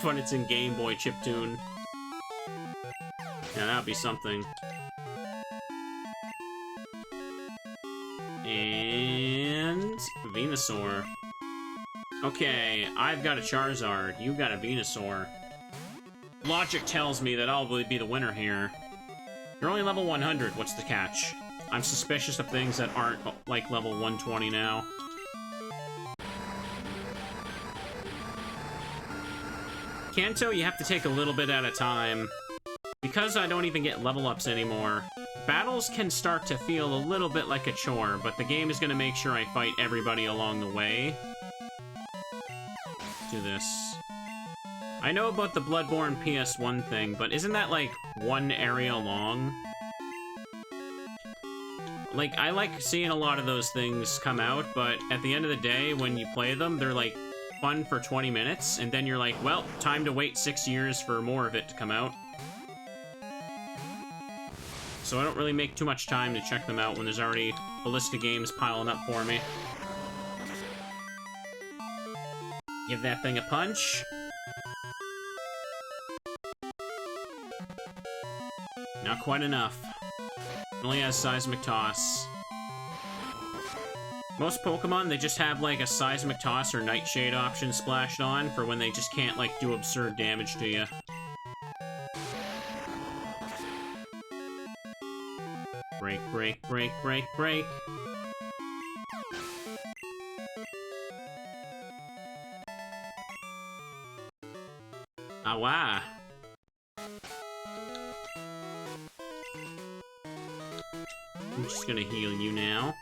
But it's in Game Boy chiptune. Yeah, that would be something. And Venusaur. Okay, I've got a Charizard. You got a Venusaur. Logic tells me that I'll be the winner here. You're only level 100. What's the catch? I'm suspicious of things that aren't, like, level 120 now. Kanto, you have to take a little bit at a time. Because I don't even get level ups anymore, battles can start to feel a little bit like a chore, but the game is going to make sure I fight everybody along the way. Let's do this. I know about the Bloodborne PS1 thing, but isn't that, like, one area long? Like, I like seeing a lot of those things come out, but at the end of the day, when you play them, they're, like, fun for 20 minutes, and then you're like, well, time to wait 6 years for more of it to come out. So I don't really make too much time to check them out when there's already a list of games piling up for me. Give that thing a punch. Not quite enough. Only has Seismic Toss. Most Pokemon, they just have, like, a Seismic Toss or Nightshade option splashed on for when they just can't, like, do absurd damage to you. Break, break, break, break, break. Awa! I'm just gonna heal you now.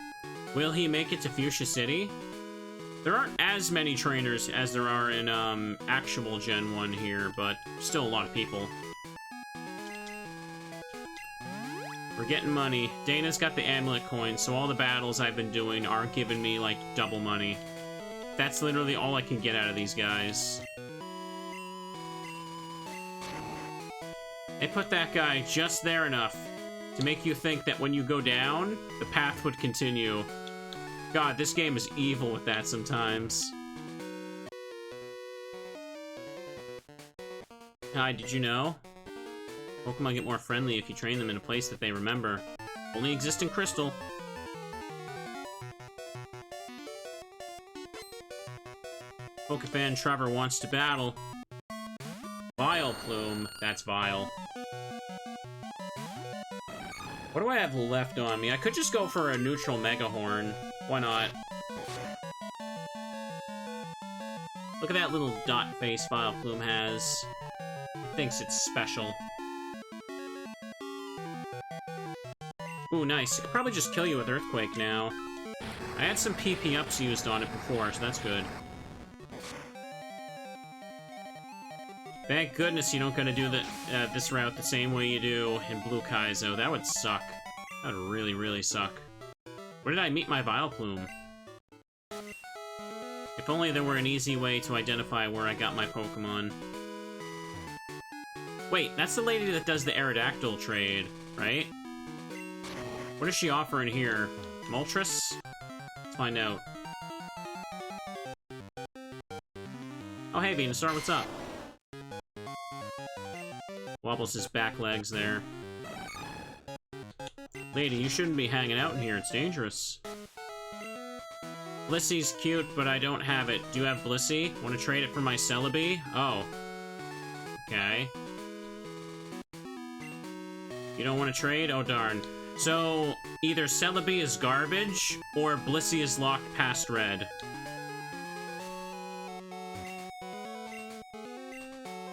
Will he make it to Fuchsia City? There aren't as many trainers as there are in, actual Gen 1 here, but still a lot of people. We're getting money. Dana's got the amulet coin, so all the battles I've been doing aren't giving me, like, double money. That's literally all I can get out of these guys. They put that guy just there enough to make you think that when you go down, the path would continue. God, this game is evil with that sometimes. Hi, did you know? Pokemon get more friendly if you train them in a place that they remember. Only exist in Crystal. Pokefan Trevor wants to battle. Vileplume. That's vile. What do I have left on me? I could just go for a neutral Mega Horn. Why not? Look at that little dot face Vileplume has. It thinks it's special. Ooh, nice. It could probably just kill you with Earthquake now. I had some PP ups used on it before, so that's good. Thank goodness you don't gotta do this route the same way you do in Blue Kaizo. That would suck. That would really, really suck. Where did I meet my Vileplume? If only there were an easy way to identify where I got my Pokemon. Wait, that's the lady that does the Aerodactyl trade, right? What does she offer in here? Moltres? Let's find out. Oh, hey, Venusaur, what's up? Wobbles his back legs there. Lady, you shouldn't be hanging out in here. It's dangerous. Blissy's cute, but I don't have it. Do you have Blissey? Want to trade it for my Celebi? Oh. Okay. You don't want to trade? Oh, darn. So, either Celebi is garbage, or Blissey is locked past red.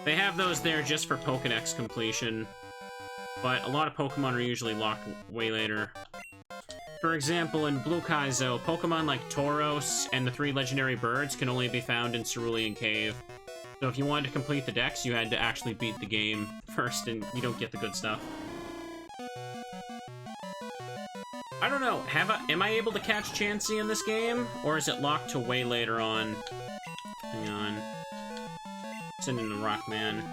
They have those there just for Pokédex completion, but a lot of Pokemon are usually locked way later. For example, in Blue Kaizo, Pokemon like Tauros and the 3 legendary birds can only be found in Cerulean Cave. So if you wanted to complete the dex, you had to actually beat the game first, and you don't get the good stuff. I don't know, am I able to catch Chansey in this game? Or is it locked to way later on? Hang on. Send in the Rockman.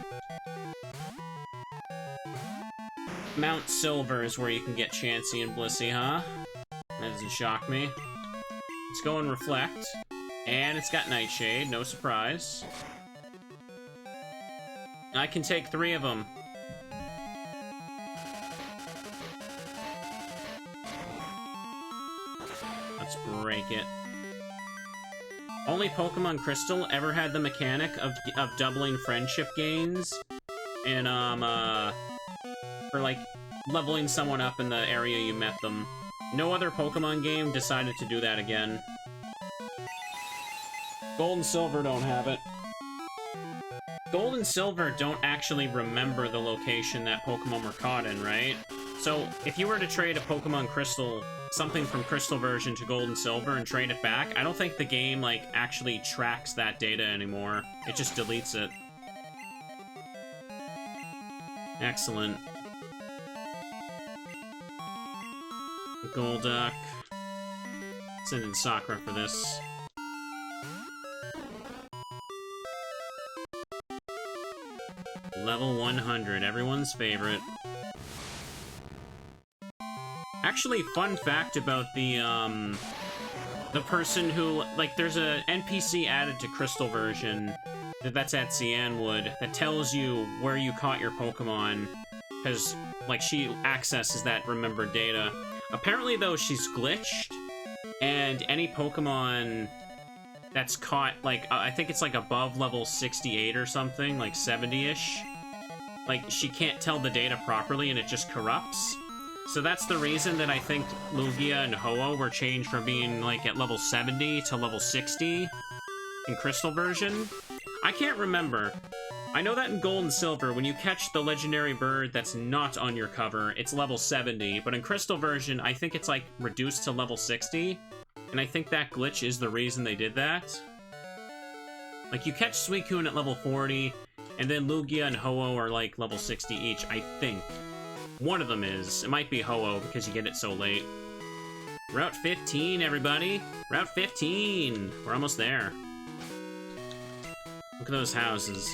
Mount Silver is where you can get Chansey and Blissey, huh? That doesn't shock me. Let's go and Reflect. And it's got Nightshade, no surprise. I can take 3 of them. Let's break it. Only Pokemon Crystal ever had the mechanic of doubling friendship gains and, for, like, leveling someone up in the area you met them. No other Pokemon game decided to do that again. Gold and Silver don't have it. Gold and Silver don't actually remember the location that Pokemon were caught in, right? So, if you were to trade a Pokemon Crystal, something from Crystal version to Gold and Silver and trade it back, I don't think the game, like, actually tracks that data anymore. It just deletes it. Excellent. Golduck. Send in Sakura for this. Level 100, everyone's favorite. Actually, fun fact about the person who, like, there's a NPC added to Crystal version that's at Cianwood that tells you where you caught your Pokemon, because, like, she accesses that remembered data. Apparently, though, she's glitched, and any Pokemon that's caught, like, I think it's, like, above level 68 or something, like 70-ish, like, she can't tell the data properly, and it just corrupts. So that's the reason that I think Lugia and Ho-Oh were changed from being, like, at level 70 to level 60 in Crystal version. I can't remember. I know that in Gold and Silver, when you catch the legendary bird that's not on your cover, it's level 70, but in Crystal version, I think it's, like, reduced to level 60, and I think that glitch is the reason they did that. Like, you catch Suicune at level 40, and then Lugia and Ho-Oh are, like, level 60 each, I think. One of them is. It might be Ho-Oh, because you get it so late. Route 15, everybody! Route 15! We're almost there. Look at those houses.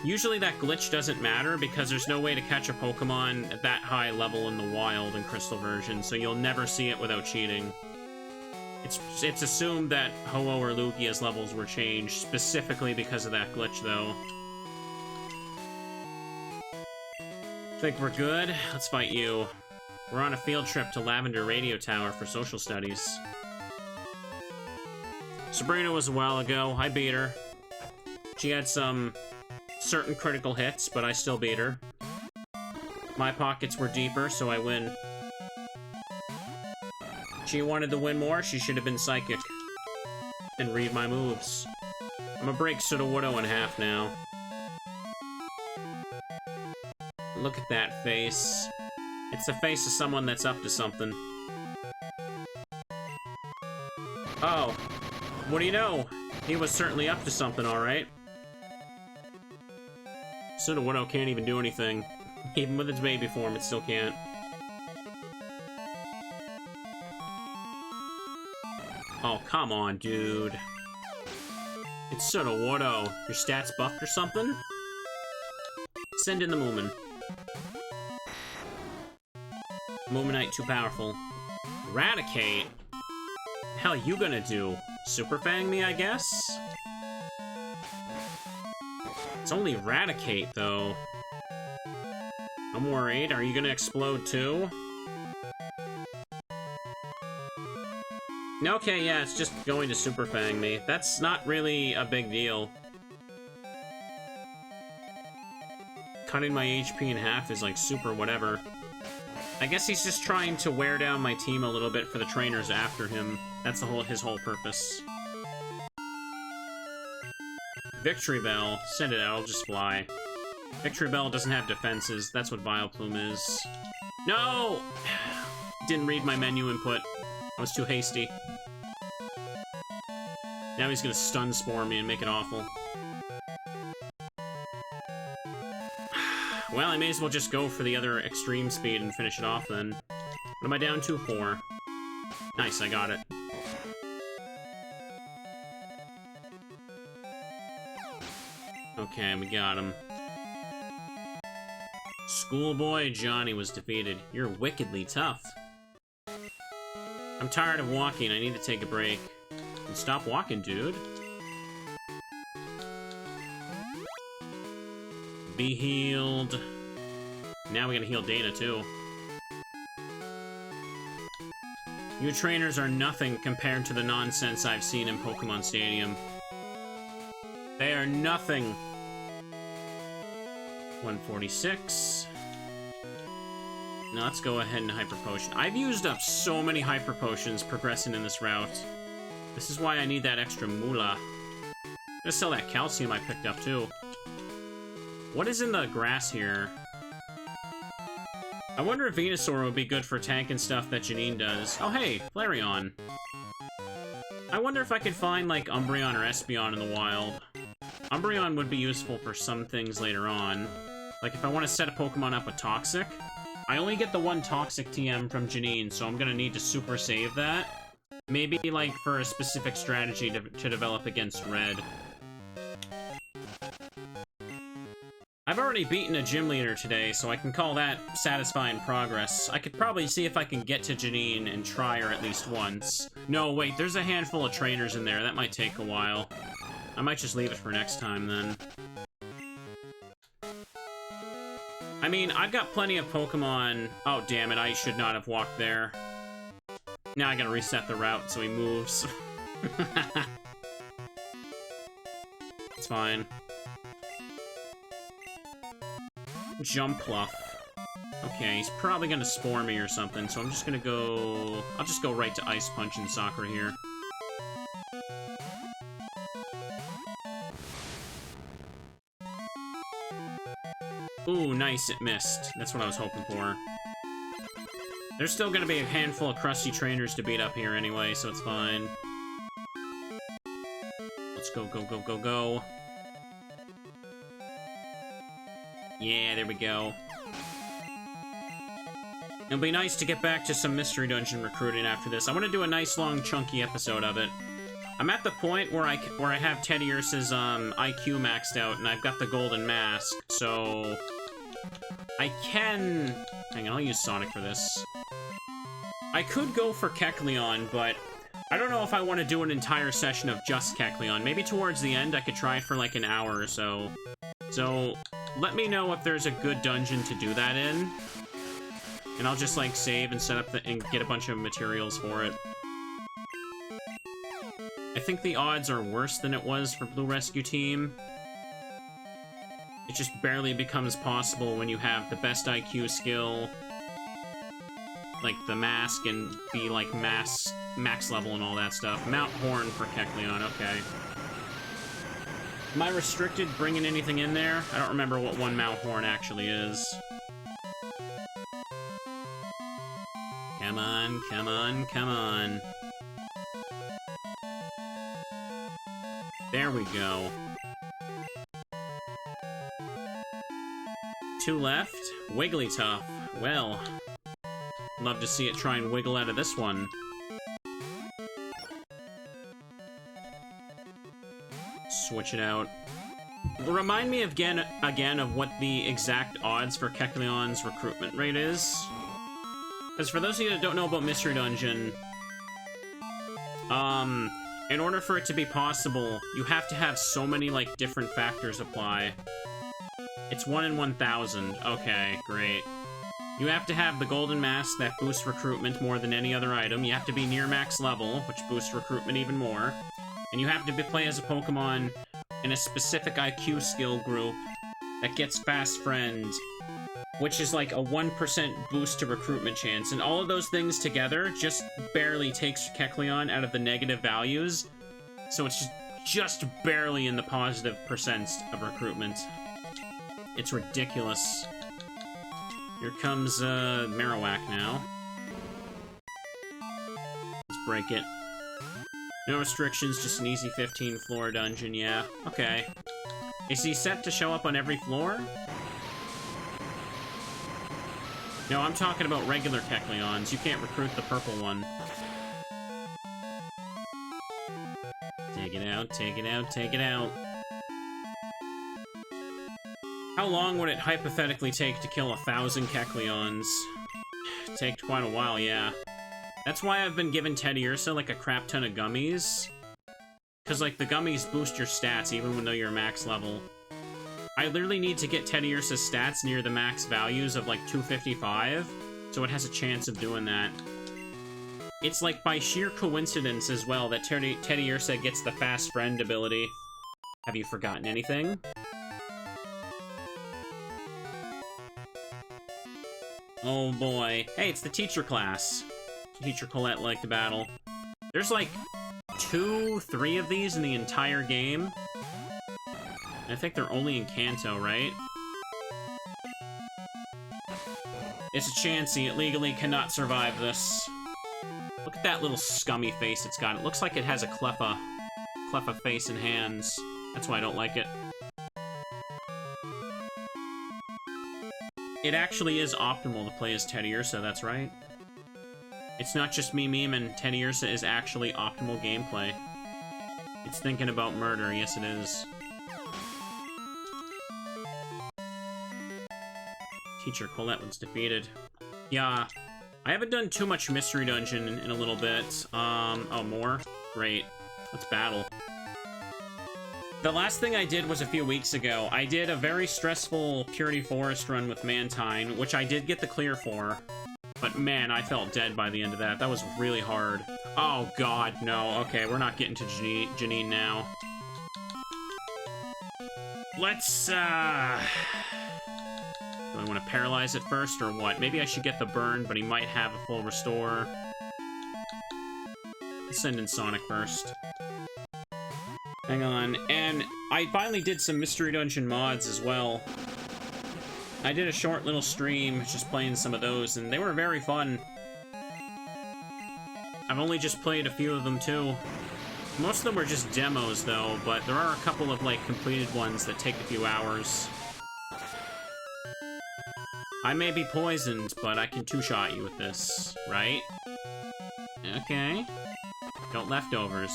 Usually that glitch doesn't matter, because there's no way to catch a Pokemon at that high level in the wild in Crystal version, so you'll never see it without cheating. It's assumed that Ho-Oh or Lugia's levels were changed, specifically because of that glitch, though. Think we're good? Let's fight you. We're on a field trip to Lavender Radio Tower for social studies. Sabrina was a while ago. I beat her. She had some certain critical hits, but I still beat her. My pockets were deeper, so I win. She wanted to win more, she should have been psychic. And read my moves. I'm gonna break Sudowoodo in half now. Look at that face. It's the face of someone that's up to something. Oh. What do you know? He was certainly up to something, alright. Sudowoodo can't even do anything. Even with its baby form, it still can't. Oh, come on, dude. It's Sudowoodo. Your stats buffed or something? Send in the Moomin. Moominite too powerful. Eradicate? The hell you gonna do? Super Fang me, I guess? It's only Eradicate, though. I'm worried. Are you gonna explode, too? Okay, yeah, it's just going to Super Fang me. That's not really a big deal. Cutting my HP in half is, like, super whatever. I guess he's just trying to wear down my team a little bit for the trainers after him. That's his whole purpose. Victory Bell. Send it out, I'll just fly. Victory Bell doesn't have defenses. That's what Vileplume is. No! Didn't read my menu input. I was too hasty. Now he's gonna stun Spore me and make it awful. Well, I may as well just go for the other extreme speed and finish it off then. What am I down to? 4. Nice, I got it. Okay, we got him. Schoolboy Johnny was defeated. You're wickedly tough. I'm tired of walking. I need to take a break. And stop walking, dude. Be healed. Now we gotta heal Dana, too. You trainers are nothing compared to the nonsense I've seen in Pokemon Stadium. They are nothing. 146. Now let's go ahead and Hyper Potion. I've used up so many Hyper Potions progressing in this route. This is why I need that extra moolah. I'm gonna sell that calcium I picked up too. What is in the grass here? I wonder if Venusaur would be good for tanking stuff that Janine does. Oh hey, Flareon. I wonder if I could find like Umbreon or Espeon in the wild. Umbreon would be useful for some things later on. Like if I want to set a Pokemon up with Toxic. I only get the one Toxic TM from Janine, so I'm gonna need to super save that. Maybe like for a specific strategy to develop against Red. I've already beaten a gym leader today, so I can call that satisfying progress. I could probably see if I can get to Janine and try her at least once. No, wait, there's a handful of trainers in there. That might take a while. I might just leave it for next time, then. I mean, I've got plenty of Pokemon... Oh, damn it, I should not have walked there. Now I gotta reset the route so he moves. It's fine. Jump Pluff. Okay, he's probably gonna Spore me or something, so I'm just gonna go... I'll just go right to Ice Punch and Sakura here. Ooh, nice, it missed. That's what I was hoping for. There's still gonna be a handful of crusty trainers to beat up here anyway, so it's fine. Let's go, go, go, go, go. Yeah, there we go. It'll be nice to get back to some Mystery Dungeon recruiting after this. I want to do a nice, long, chunky episode of it. I'm at the point where I have Teddiursa's IQ maxed out, and I've got the Golden Mask, so... I can... Hang on, I'll use Sonic for this. I could go for Kecleon, but I don't know if I want to do an entire session of just Kecleon. Maybe towards the end I could try for like an hour or so. So, let me know if there's a good dungeon to do that in. And I'll just like save and set up and get a bunch of materials for it. I think the odds are worse than it was for Blue Rescue Team. It just barely becomes possible when you have the best IQ skill, like the mask, and be like max level and all that stuff. Mount Horn for Kecleon, okay. Am I restricted bringing anything in there? I don't remember what one Mount Horn actually is. Come on, come on, come on. There we go. 2 left. Wigglytuff. Well, love to see it try and wiggle out of this one. Switch it out. Remind me again of what the exact odds for Kecleon's recruitment rate is. Because for those of you that don't know about Mystery Dungeon, in order for it to be possible, you have to have so many, like, different factors apply. It's 1 in 1,000. Okay, great. You have to have the Golden Mask that boosts recruitment more than any other item. You have to be near max level, which boosts recruitment even more. And you have to play as a Pokemon in a specific IQ skill group that gets Fast Friend, which is like a 1% boost to recruitment chance. And all of those things together just barely takes Kecleon out of the negative values. So it's just barely in the positive percents of recruitment. It's ridiculous. Here comes Marowak now. Let's break it. No restrictions, just an easy 15 floor dungeon, yeah. Okay. Is he set to show up on every floor? No, I'm talking about regular Kecleons. You can't recruit the purple one. Take it out, take it out, take it out. How long would it hypothetically take to kill 1,000 Kecleons? Take quite a while, yeah. That's why I've been giving Teddiursa like a crap ton of gummies. Because like the gummies boost your stats even though you're max level. I literally need to get Teddiursa's stats near the max values of like 255, so it has a chance of doing that. It's like by sheer coincidence as well that Teddiursa gets the fast friend ability. Have you forgotten anything? Oh boy. Hey, it's the teacher class. Teacher Colette liked the battle. There's like 2, 3 of these in the entire game. I think they're only in Kanto, right? It's a Chansey. It legally cannot survive this. Look at that little scummy face it's got. It looks like it has a Cleffa face and hands. That's why I don't like it. It actually is optimal to play as Teddiursa, that's right. It's not just me memeing. Teddiursa is actually optimal gameplay. It's thinking about murder, yes it is. Teacher Colette was defeated. Yeah, I haven't done too much Mystery Dungeon in a little bit. Oh, more? Great. Let's battle. The last thing I did was a few weeks ago. I did a very stressful Purity Forest run with Mantine, which I did get the clear for. But man, I felt dead by the end of that. That was really hard. Oh god, no. Okay, we're not getting to Janine now. Let's, Do I want to paralyze it first, or what? Maybe I should get the burn, but he might have a full restore. Let's send in Sonic first. Hang on. And I finally did some Mystery Dungeon mods as well. I did a short little stream just playing some of those, and they were very fun. I've only just played a few of them, too. Most of them were just demos, though, but there are a couple of, like, completed ones that take a few hours. I may be poisoned, but I can two-shot you with this, right? Okay. Don't leftovers.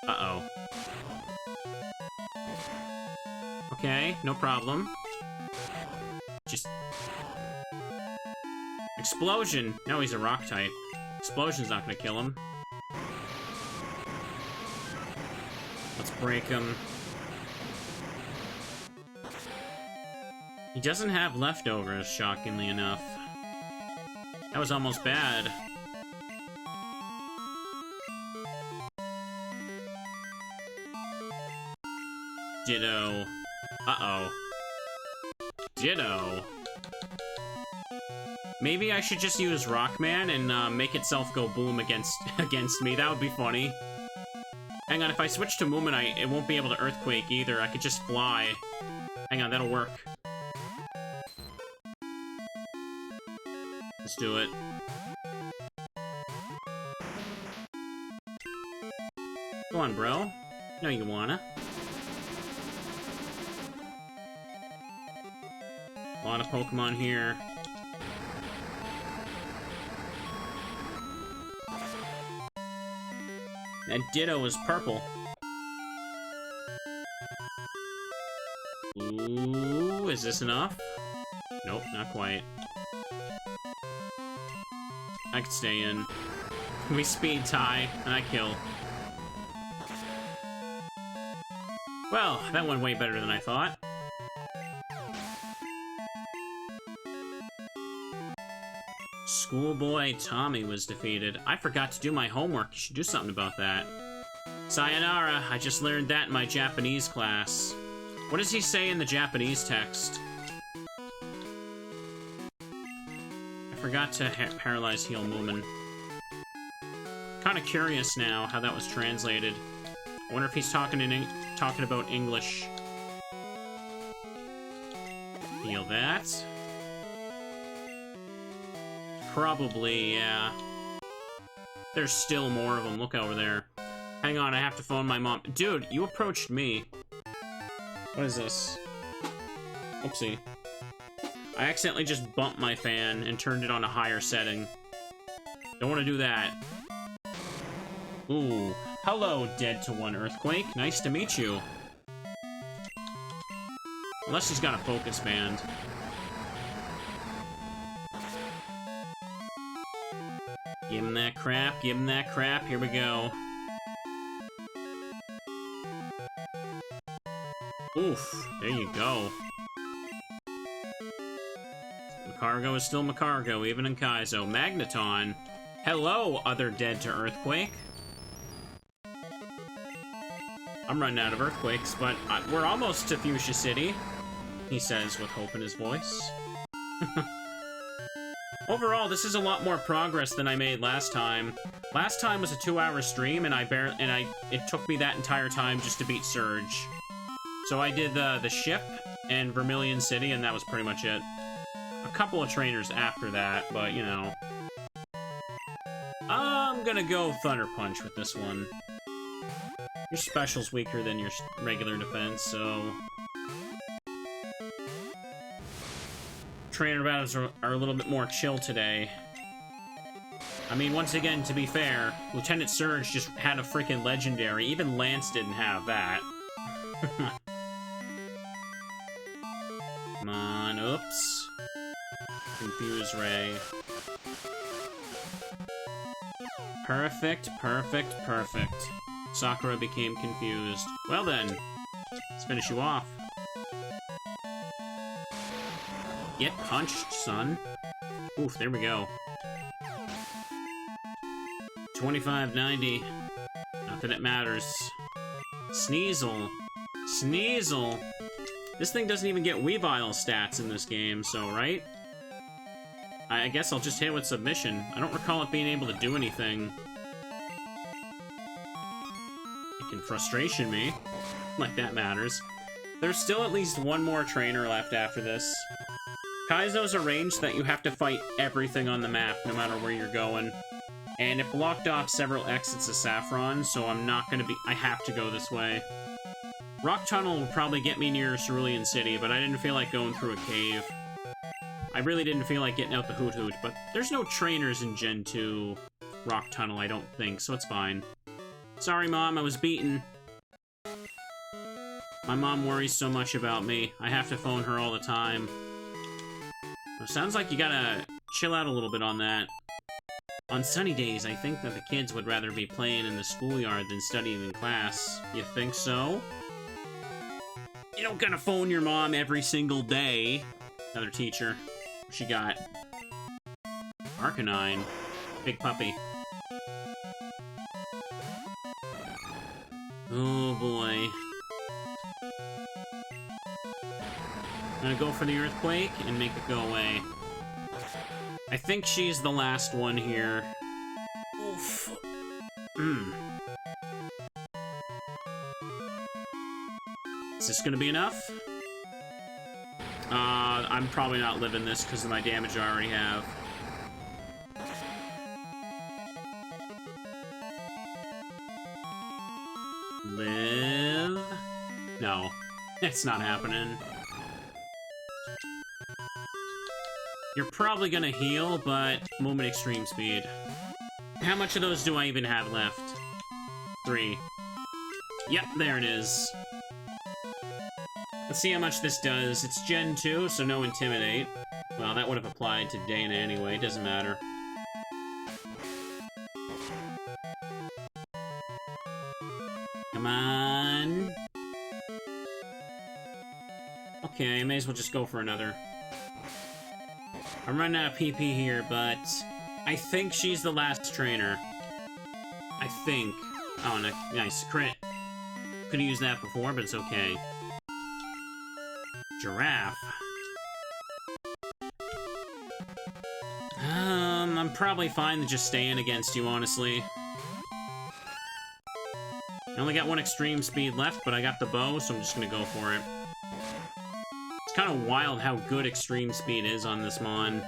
Uh-oh. Okay, no problem. Just... Explosion! No, he's a rock type. Explosion's not gonna kill him. Let's break him. He doesn't have leftovers, shockingly enough. That was almost bad. Ditto. Uh-oh. Ditto. Maybe I should just use Rockman and make itself go boom against me. That would be funny. Hang on, if I switch to Moomonite, it won't be able to Earthquake either. I could just fly. Hang on, that'll work. Let's do it. Go on, bro. No, you wanna. A lot of Pokemon here. That Ditto is purple. Ooh, is this enough? Nope, not quite. I could stay in. We speed tie, and I kill. Well, that went way better than I thought. Schoolboy Tommy was defeated. I forgot to do my homework. You should do something about that. Sayonara, I just learned that in my Japanese class. What does he say in the Japanese text? I forgot to paralyze heal Moomin. Kinda curious now how that was translated. I wonder if he's talking about English. Heal that. Probably, yeah. There's still more of them. Look over there. Hang on, I have to phone my mom. Dude, you approached me. What is this? Oopsie. I accidentally just bumped my fan and turned it on a higher setting. Don't want to do that. Ooh. Hello, Dead to One Earthquake. Nice to meet you. Unless he's got a focus band. Give him that crap, give him that crap, here we go. Oof, there you go. Macargo is still Macargo, even in Kaizo. Magneton. Hello, other dead to Earthquake. I'm running out of Earthquakes, but we're almost to Fuchsia City, he says with hope in his voice. Overall, this is a lot more progress than I made last time. Last time was a 2-hour stream, and it took me that entire time just to beat Surge. So I did the ship and Vermilion City, and that was pretty much it. A couple of trainers after that, but, you know. I'm gonna go Thunder Punch with this one. Your special's weaker than your regular defense, so... Trainer battles are a little bit more chill today. I mean, once again, to be fair, Lieutenant Surge just had a freaking legendary. Even Lance didn't have that. Come on, oops. Confuse Ray. Perfect, perfect, perfect. Sakura became confused. Well then, let's finish you off. Get punched, son. Oof, there we go. 2590. Not that it matters. Sneasel. Sneasel. This thing doesn't even get Weavile stats in this game, so, right? I guess I'll just hit with submission. I don't recall it being able to do anything. It can frustration me. Like that matters. There's still at least one more trainer left after this. Kaizo's arranged that you have to fight everything on the map, no matter where you're going. And it blocked off several exits of Saffron, so I'm not gonna be... I have to go this way. Rock Tunnel will probably get me near Cerulean City, but I didn't feel like going through a cave. I really didn't feel like getting out the Hoot Hoot, but there's no trainers in Gen 2 Rock Tunnel, I don't think, so it's fine. Sorry, Mom, I was beaten. My mom worries so much about me. I have to phone her all the time. Well, sounds like you gotta chill out a little bit on that. On sunny days, I think that the kids would rather be playing in the schoolyard than studying in class. You think so? You don't gotta phone your mom every single day. Another teacher. What she got? Arcanine. Big puppy. Oh boy. I'm gonna go for the Earthquake and make it go away. I think she's the last one here. Oof. Is this gonna be enough? I'm probably not living this because of my damage I already have. Live? No, it's not happening. You're probably gonna heal, but moment extreme speed. How much of those do I even have left? 3. Yep, there it is. Let's see how much this does. It's Gen 2, so no Intimidate. Well, that would have applied to Dana anyway, doesn't matter. Come on. Okay, I may as well just go for another. I'm running out of PP here, but I think she's the last trainer. I think. Oh, nice. Crit. Could have used that before, but it's okay. Giraffe. I'm probably fine to just stay in against you, honestly. I only got 1 extreme speed left, but I got the bow, so I'm just gonna go for it. It's kind of wild how good extreme speed is on this mon.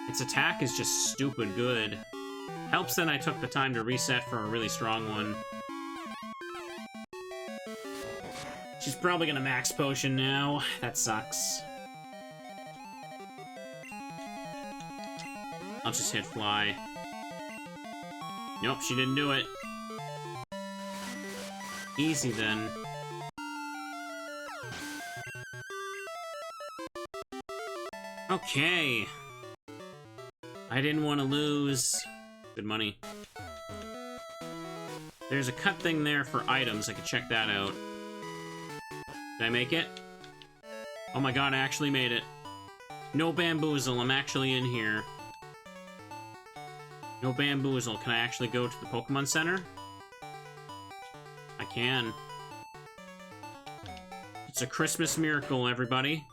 Its attack is just stupid good. Helps that I took the time to reset for a really strong one. She's probably gonna max potion now. That sucks. I'll just hit fly. Nope, she didn't do it. Easy then. Okay. I didn't want to lose. Good money. There's a cut thing there for items. I could check that out. Did I make it? Oh my god, I actually made it. No bamboozle, I'm actually in here. No bamboozle. Can I actually go to the Pokemon Center? I can. It's a Christmas miracle, everybody.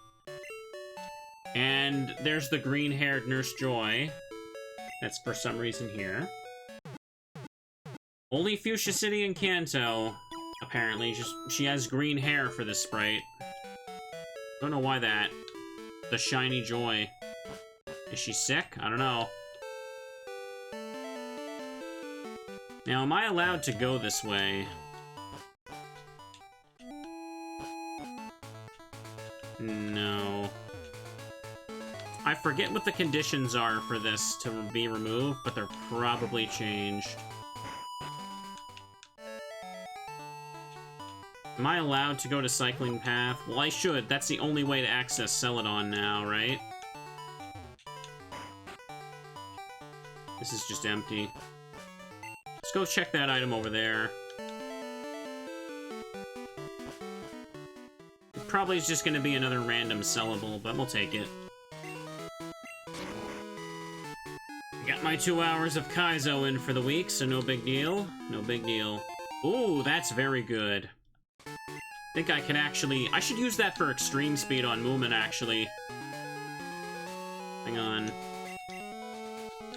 And there's the green-haired Nurse Joy. That's for some reason here. Only Fuchsia City and Kanto, apparently. She has green hair for this sprite. Don't know why that. The shiny Joy. Is she sick? I don't know. Now, am I allowed to go this way? No. I forget what the conditions are for this to be removed, but they're probably changed. Am I allowed to go to Cycling Path? Well, I should. That's the only way to access Celadon now, right? This is just empty. Let's go check that item over there. It probably is just going to be another random sellable, but we'll take it. I got my 2 hours of Kaizo in for the week, so no big deal. No big deal. Ooh, that's very good. I think I can actually... I should use that for extreme speed on Moomin, actually. Hang on.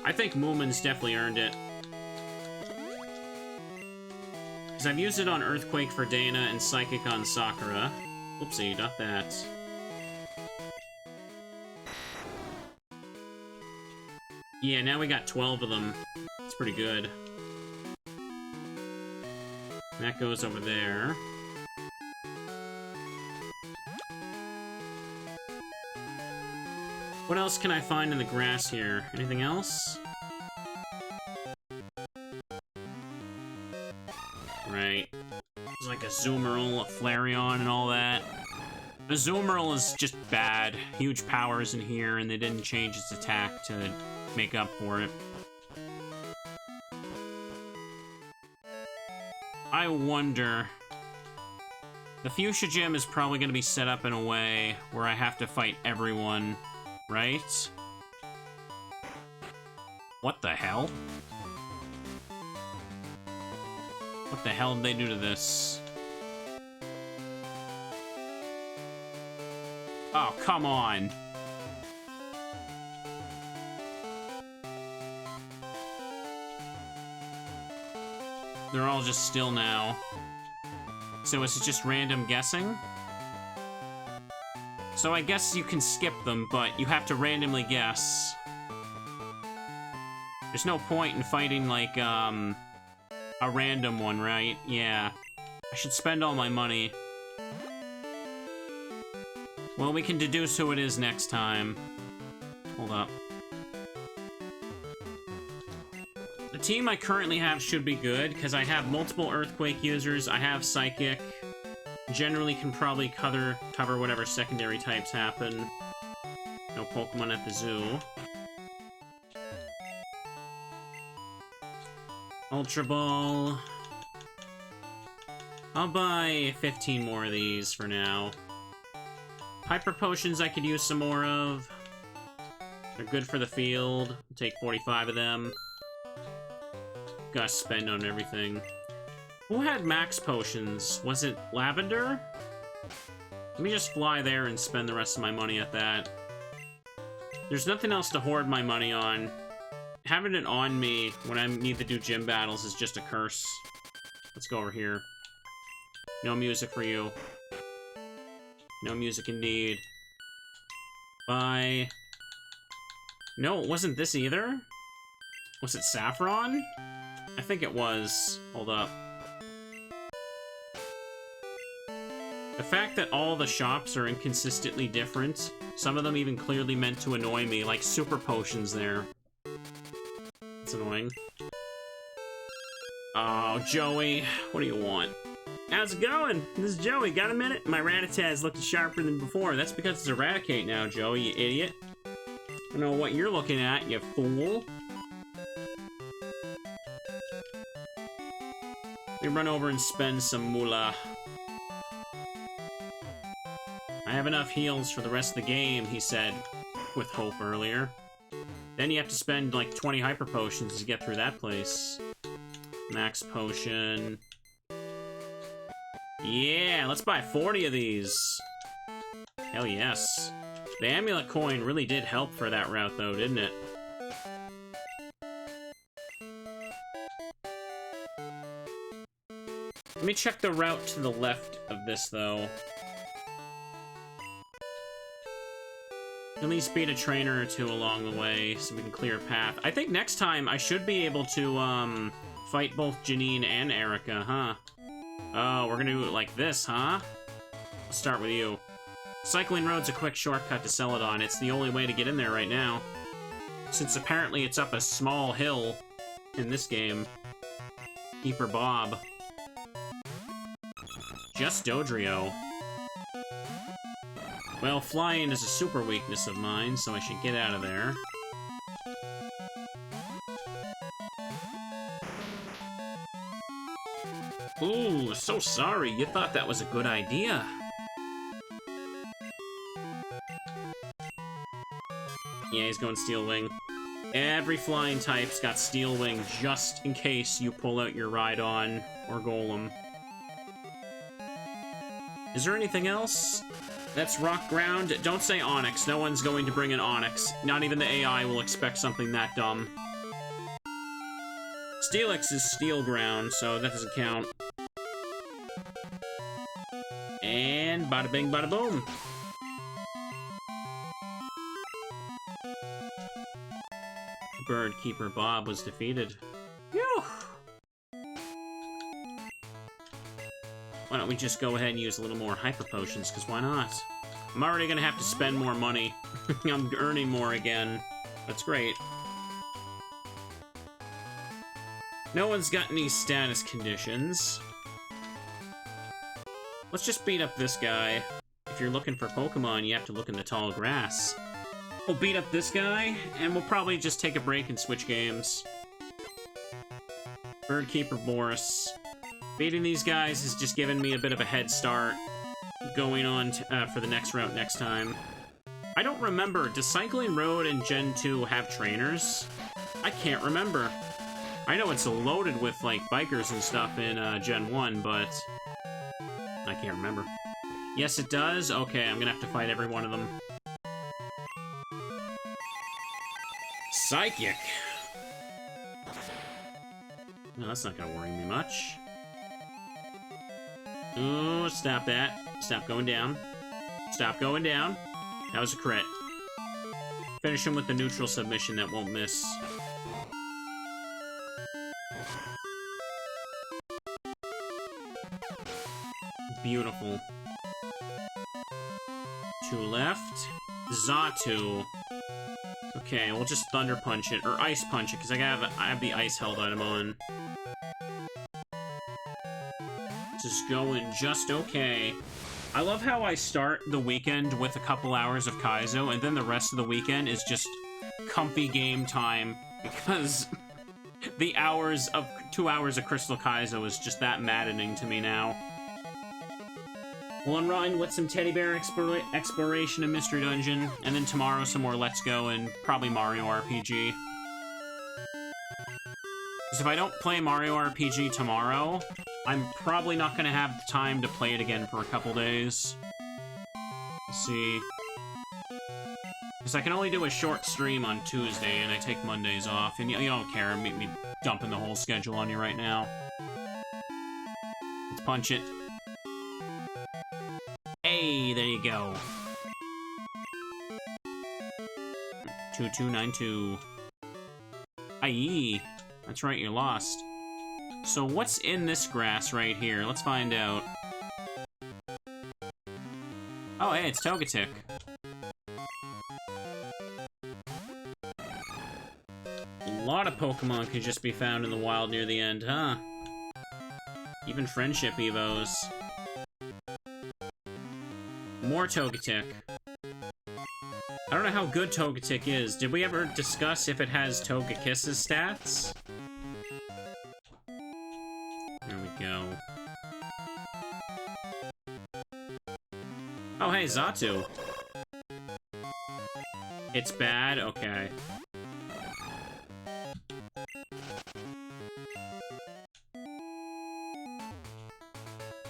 I think Moomin's definitely earned it. Because I've used it on Earthquake for Dana and Psychic on Sakura. Oopsie, not that. Yeah, now we got 12 of them. It's pretty good. That goes over there. What else can I find in the grass here? Anything else? Right. There's like a Zoomerl, a Flareon, and all that. The Zoomerl is just bad. Huge powers in here, and they didn't change its attack to make up for it. I wonder... The Fuchsia Gym is probably going to be set up in a way where I have to fight everyone. Right? What the hell? What the hell did they do to this? Oh, come on. They're all just still now. So is it just random guessing? So I guess you can skip them, but you have to randomly guess. There's no point in fighting, like, a random one, right? Yeah. I should spend all my money. Well, we can deduce who it is next time. Hold up. The team I currently have should be good, because I have multiple Earthquake users, I have Psychic. Generally can probably cover whatever secondary types happen. No Pokemon at the zoo. Ultra Ball. I'll buy 15 more of these for now. Hyper Potions I could use some more of. They're good for the field. I'll take 45 of them. Gotta spend on everything. Who had max potions? Was it Lavender? Let me just fly there and spend the rest of my money at that. There's nothing else to hoard my money on. Having it on me when I need to do gym battles is just a curse. Let's go over here. No music for you. No music indeed. Bye. No, it wasn't this either. Was it Saffron? I think it was. Hold up. The fact that all the shops are inconsistently different, some of them even clearly meant to annoy me, like super potions there. It's annoying. Oh, Joey, what do you want? How's it going? This is Joey. Got a minute? My Rattatas looked sharper than before. That's because it's Eradicate now, Joey, you idiot. I don't know what you're looking at, you fool. Let me run over and spend some moolah. I have enough heals for the rest of the game, he said. with Hope earlier. Then you have to spend like 20 hyper potions to get through that place. Max potion. Yeah, let's buy 40 of these. Hell yes. The amulet coin really did help for that route though, didn't it? Let me check the route to the left of this though. At least beat a trainer or two along the way so we can clear a path. I think next time I should be able to fight both Janine and Erica, huh? Oh, we're gonna do it like this, huh? Let's start with you. Cycling Road's a quick shortcut to Celadon. It's the only way to get in there right now. Since apparently it's up a small hill in this game. Keeper Bob. Just Dodrio. Well, flying is a super weakness of mine, so I should get out of there. Ooh, so sorry. You thought that was a good idea. Yeah, he's going Steel Wing. Every flying type's got Steel Wing just in case you pull out your Rhydon or Golem. Is there anything else? That's Rock Ground. Don't say Onyx. No one's going to bring an Onyx. Not even the AI will expect something that dumb. Steelix is Steel Ground, so that doesn't count. And bada bing, bada boom. Bird Keeper Bob was defeated. Phew! Why don't we just go ahead and use a little more hyper potions, because why not? I'm already gonna have to spend more money. I'm earning more again. That's great. No one's got any status conditions. Let's just beat up this guy. If you're looking for Pokemon, you have to look in the tall grass. We'll beat up this guy, and we'll probably just take a break and switch games. Birdkeeper Boris. Beating these guys has just given me a bit of a head start going on for the next route next time. I don't remember. Does Cycling Road and Gen 2 have trainers? I can't remember. I know it's loaded with, like, bikers and stuff in Gen 1, but I can't remember. Yes, it does? Okay, I'm gonna have to fight every one of them. Psychic! No, that's not gonna worry me much. Ooh, stop that. Stop going down. Stop going down. That was a crit. Finish him with the neutral submission that won't miss. Beautiful. 2 left. Xatu. Okay, we'll just Thunder Punch it, or Ice Punch it, because I have the Ice Held item on. This is going just okay. I love how I start the weekend with a couple hours of Kaizo, and then the rest of the weekend is just comfy game time, because the 2 hours of Crystal Kaizo is just that maddening to me now. We'll unwind with some Teddy Bear exploration and Mystery Dungeon, and then tomorrow some more Let's Go and probably Mario RPG. Because if I don't play Mario RPG tomorrow, I'm probably not going to have the time to play it again for a couple days. Let's see. Because I can only do a short stream on Tuesday, and I take Mondays off, and you don't care, me dumping the whole schedule on you right now. Let's punch it. Hey, there you go. 2292. Aye. That's right, you're lost. So what's in this grass right here? Let's find out. Oh, hey, it's Togetic. A lot of Pokemon could just be found in the wild near the end, huh? Even Friendship Evos. More Togetic. I don't know how good Togetic is. Did we ever discuss if it has Togekiss's stats? There we go. Oh, hey, Xatu. It's bad? Okay.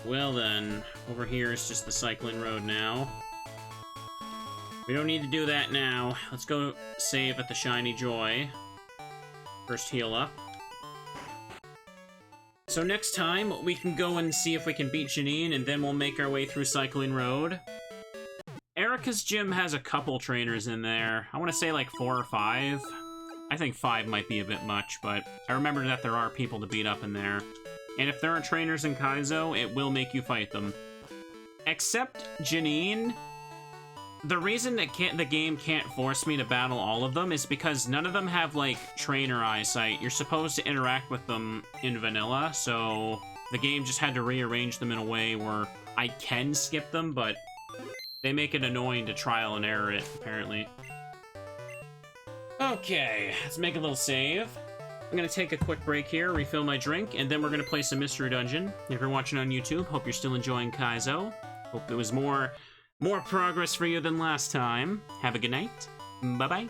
Well then, over here is just the cycling road now. We don't need to do that now. Let's go save at the Shiny Joy. First heal up. So next time, we can go and see if we can beat Janine, and then we'll make our way through Cycling Road. Erica's gym has a couple trainers in there. I want to say like 4 or 5. I think 5 might be a bit much, but I remember that there are people to beat up in there. And if there are trainers in Kaizo, it will make you fight them. Except Janine. The reason that the game can't force me to battle all of them is because none of them have, like, trainer eyesight. You're supposed to interact with them in vanilla, so the game just had to rearrange them in a way where I can skip them, but they make it annoying to trial and error it, apparently. Okay, let's make a little save. I'm gonna take a quick break here, refill my drink, and then we're gonna play some Mystery Dungeon. If you're watching on YouTube, hope you're still enjoying Kaizo. Hope there was more progress for you than last time. Have a good night. Bye-bye.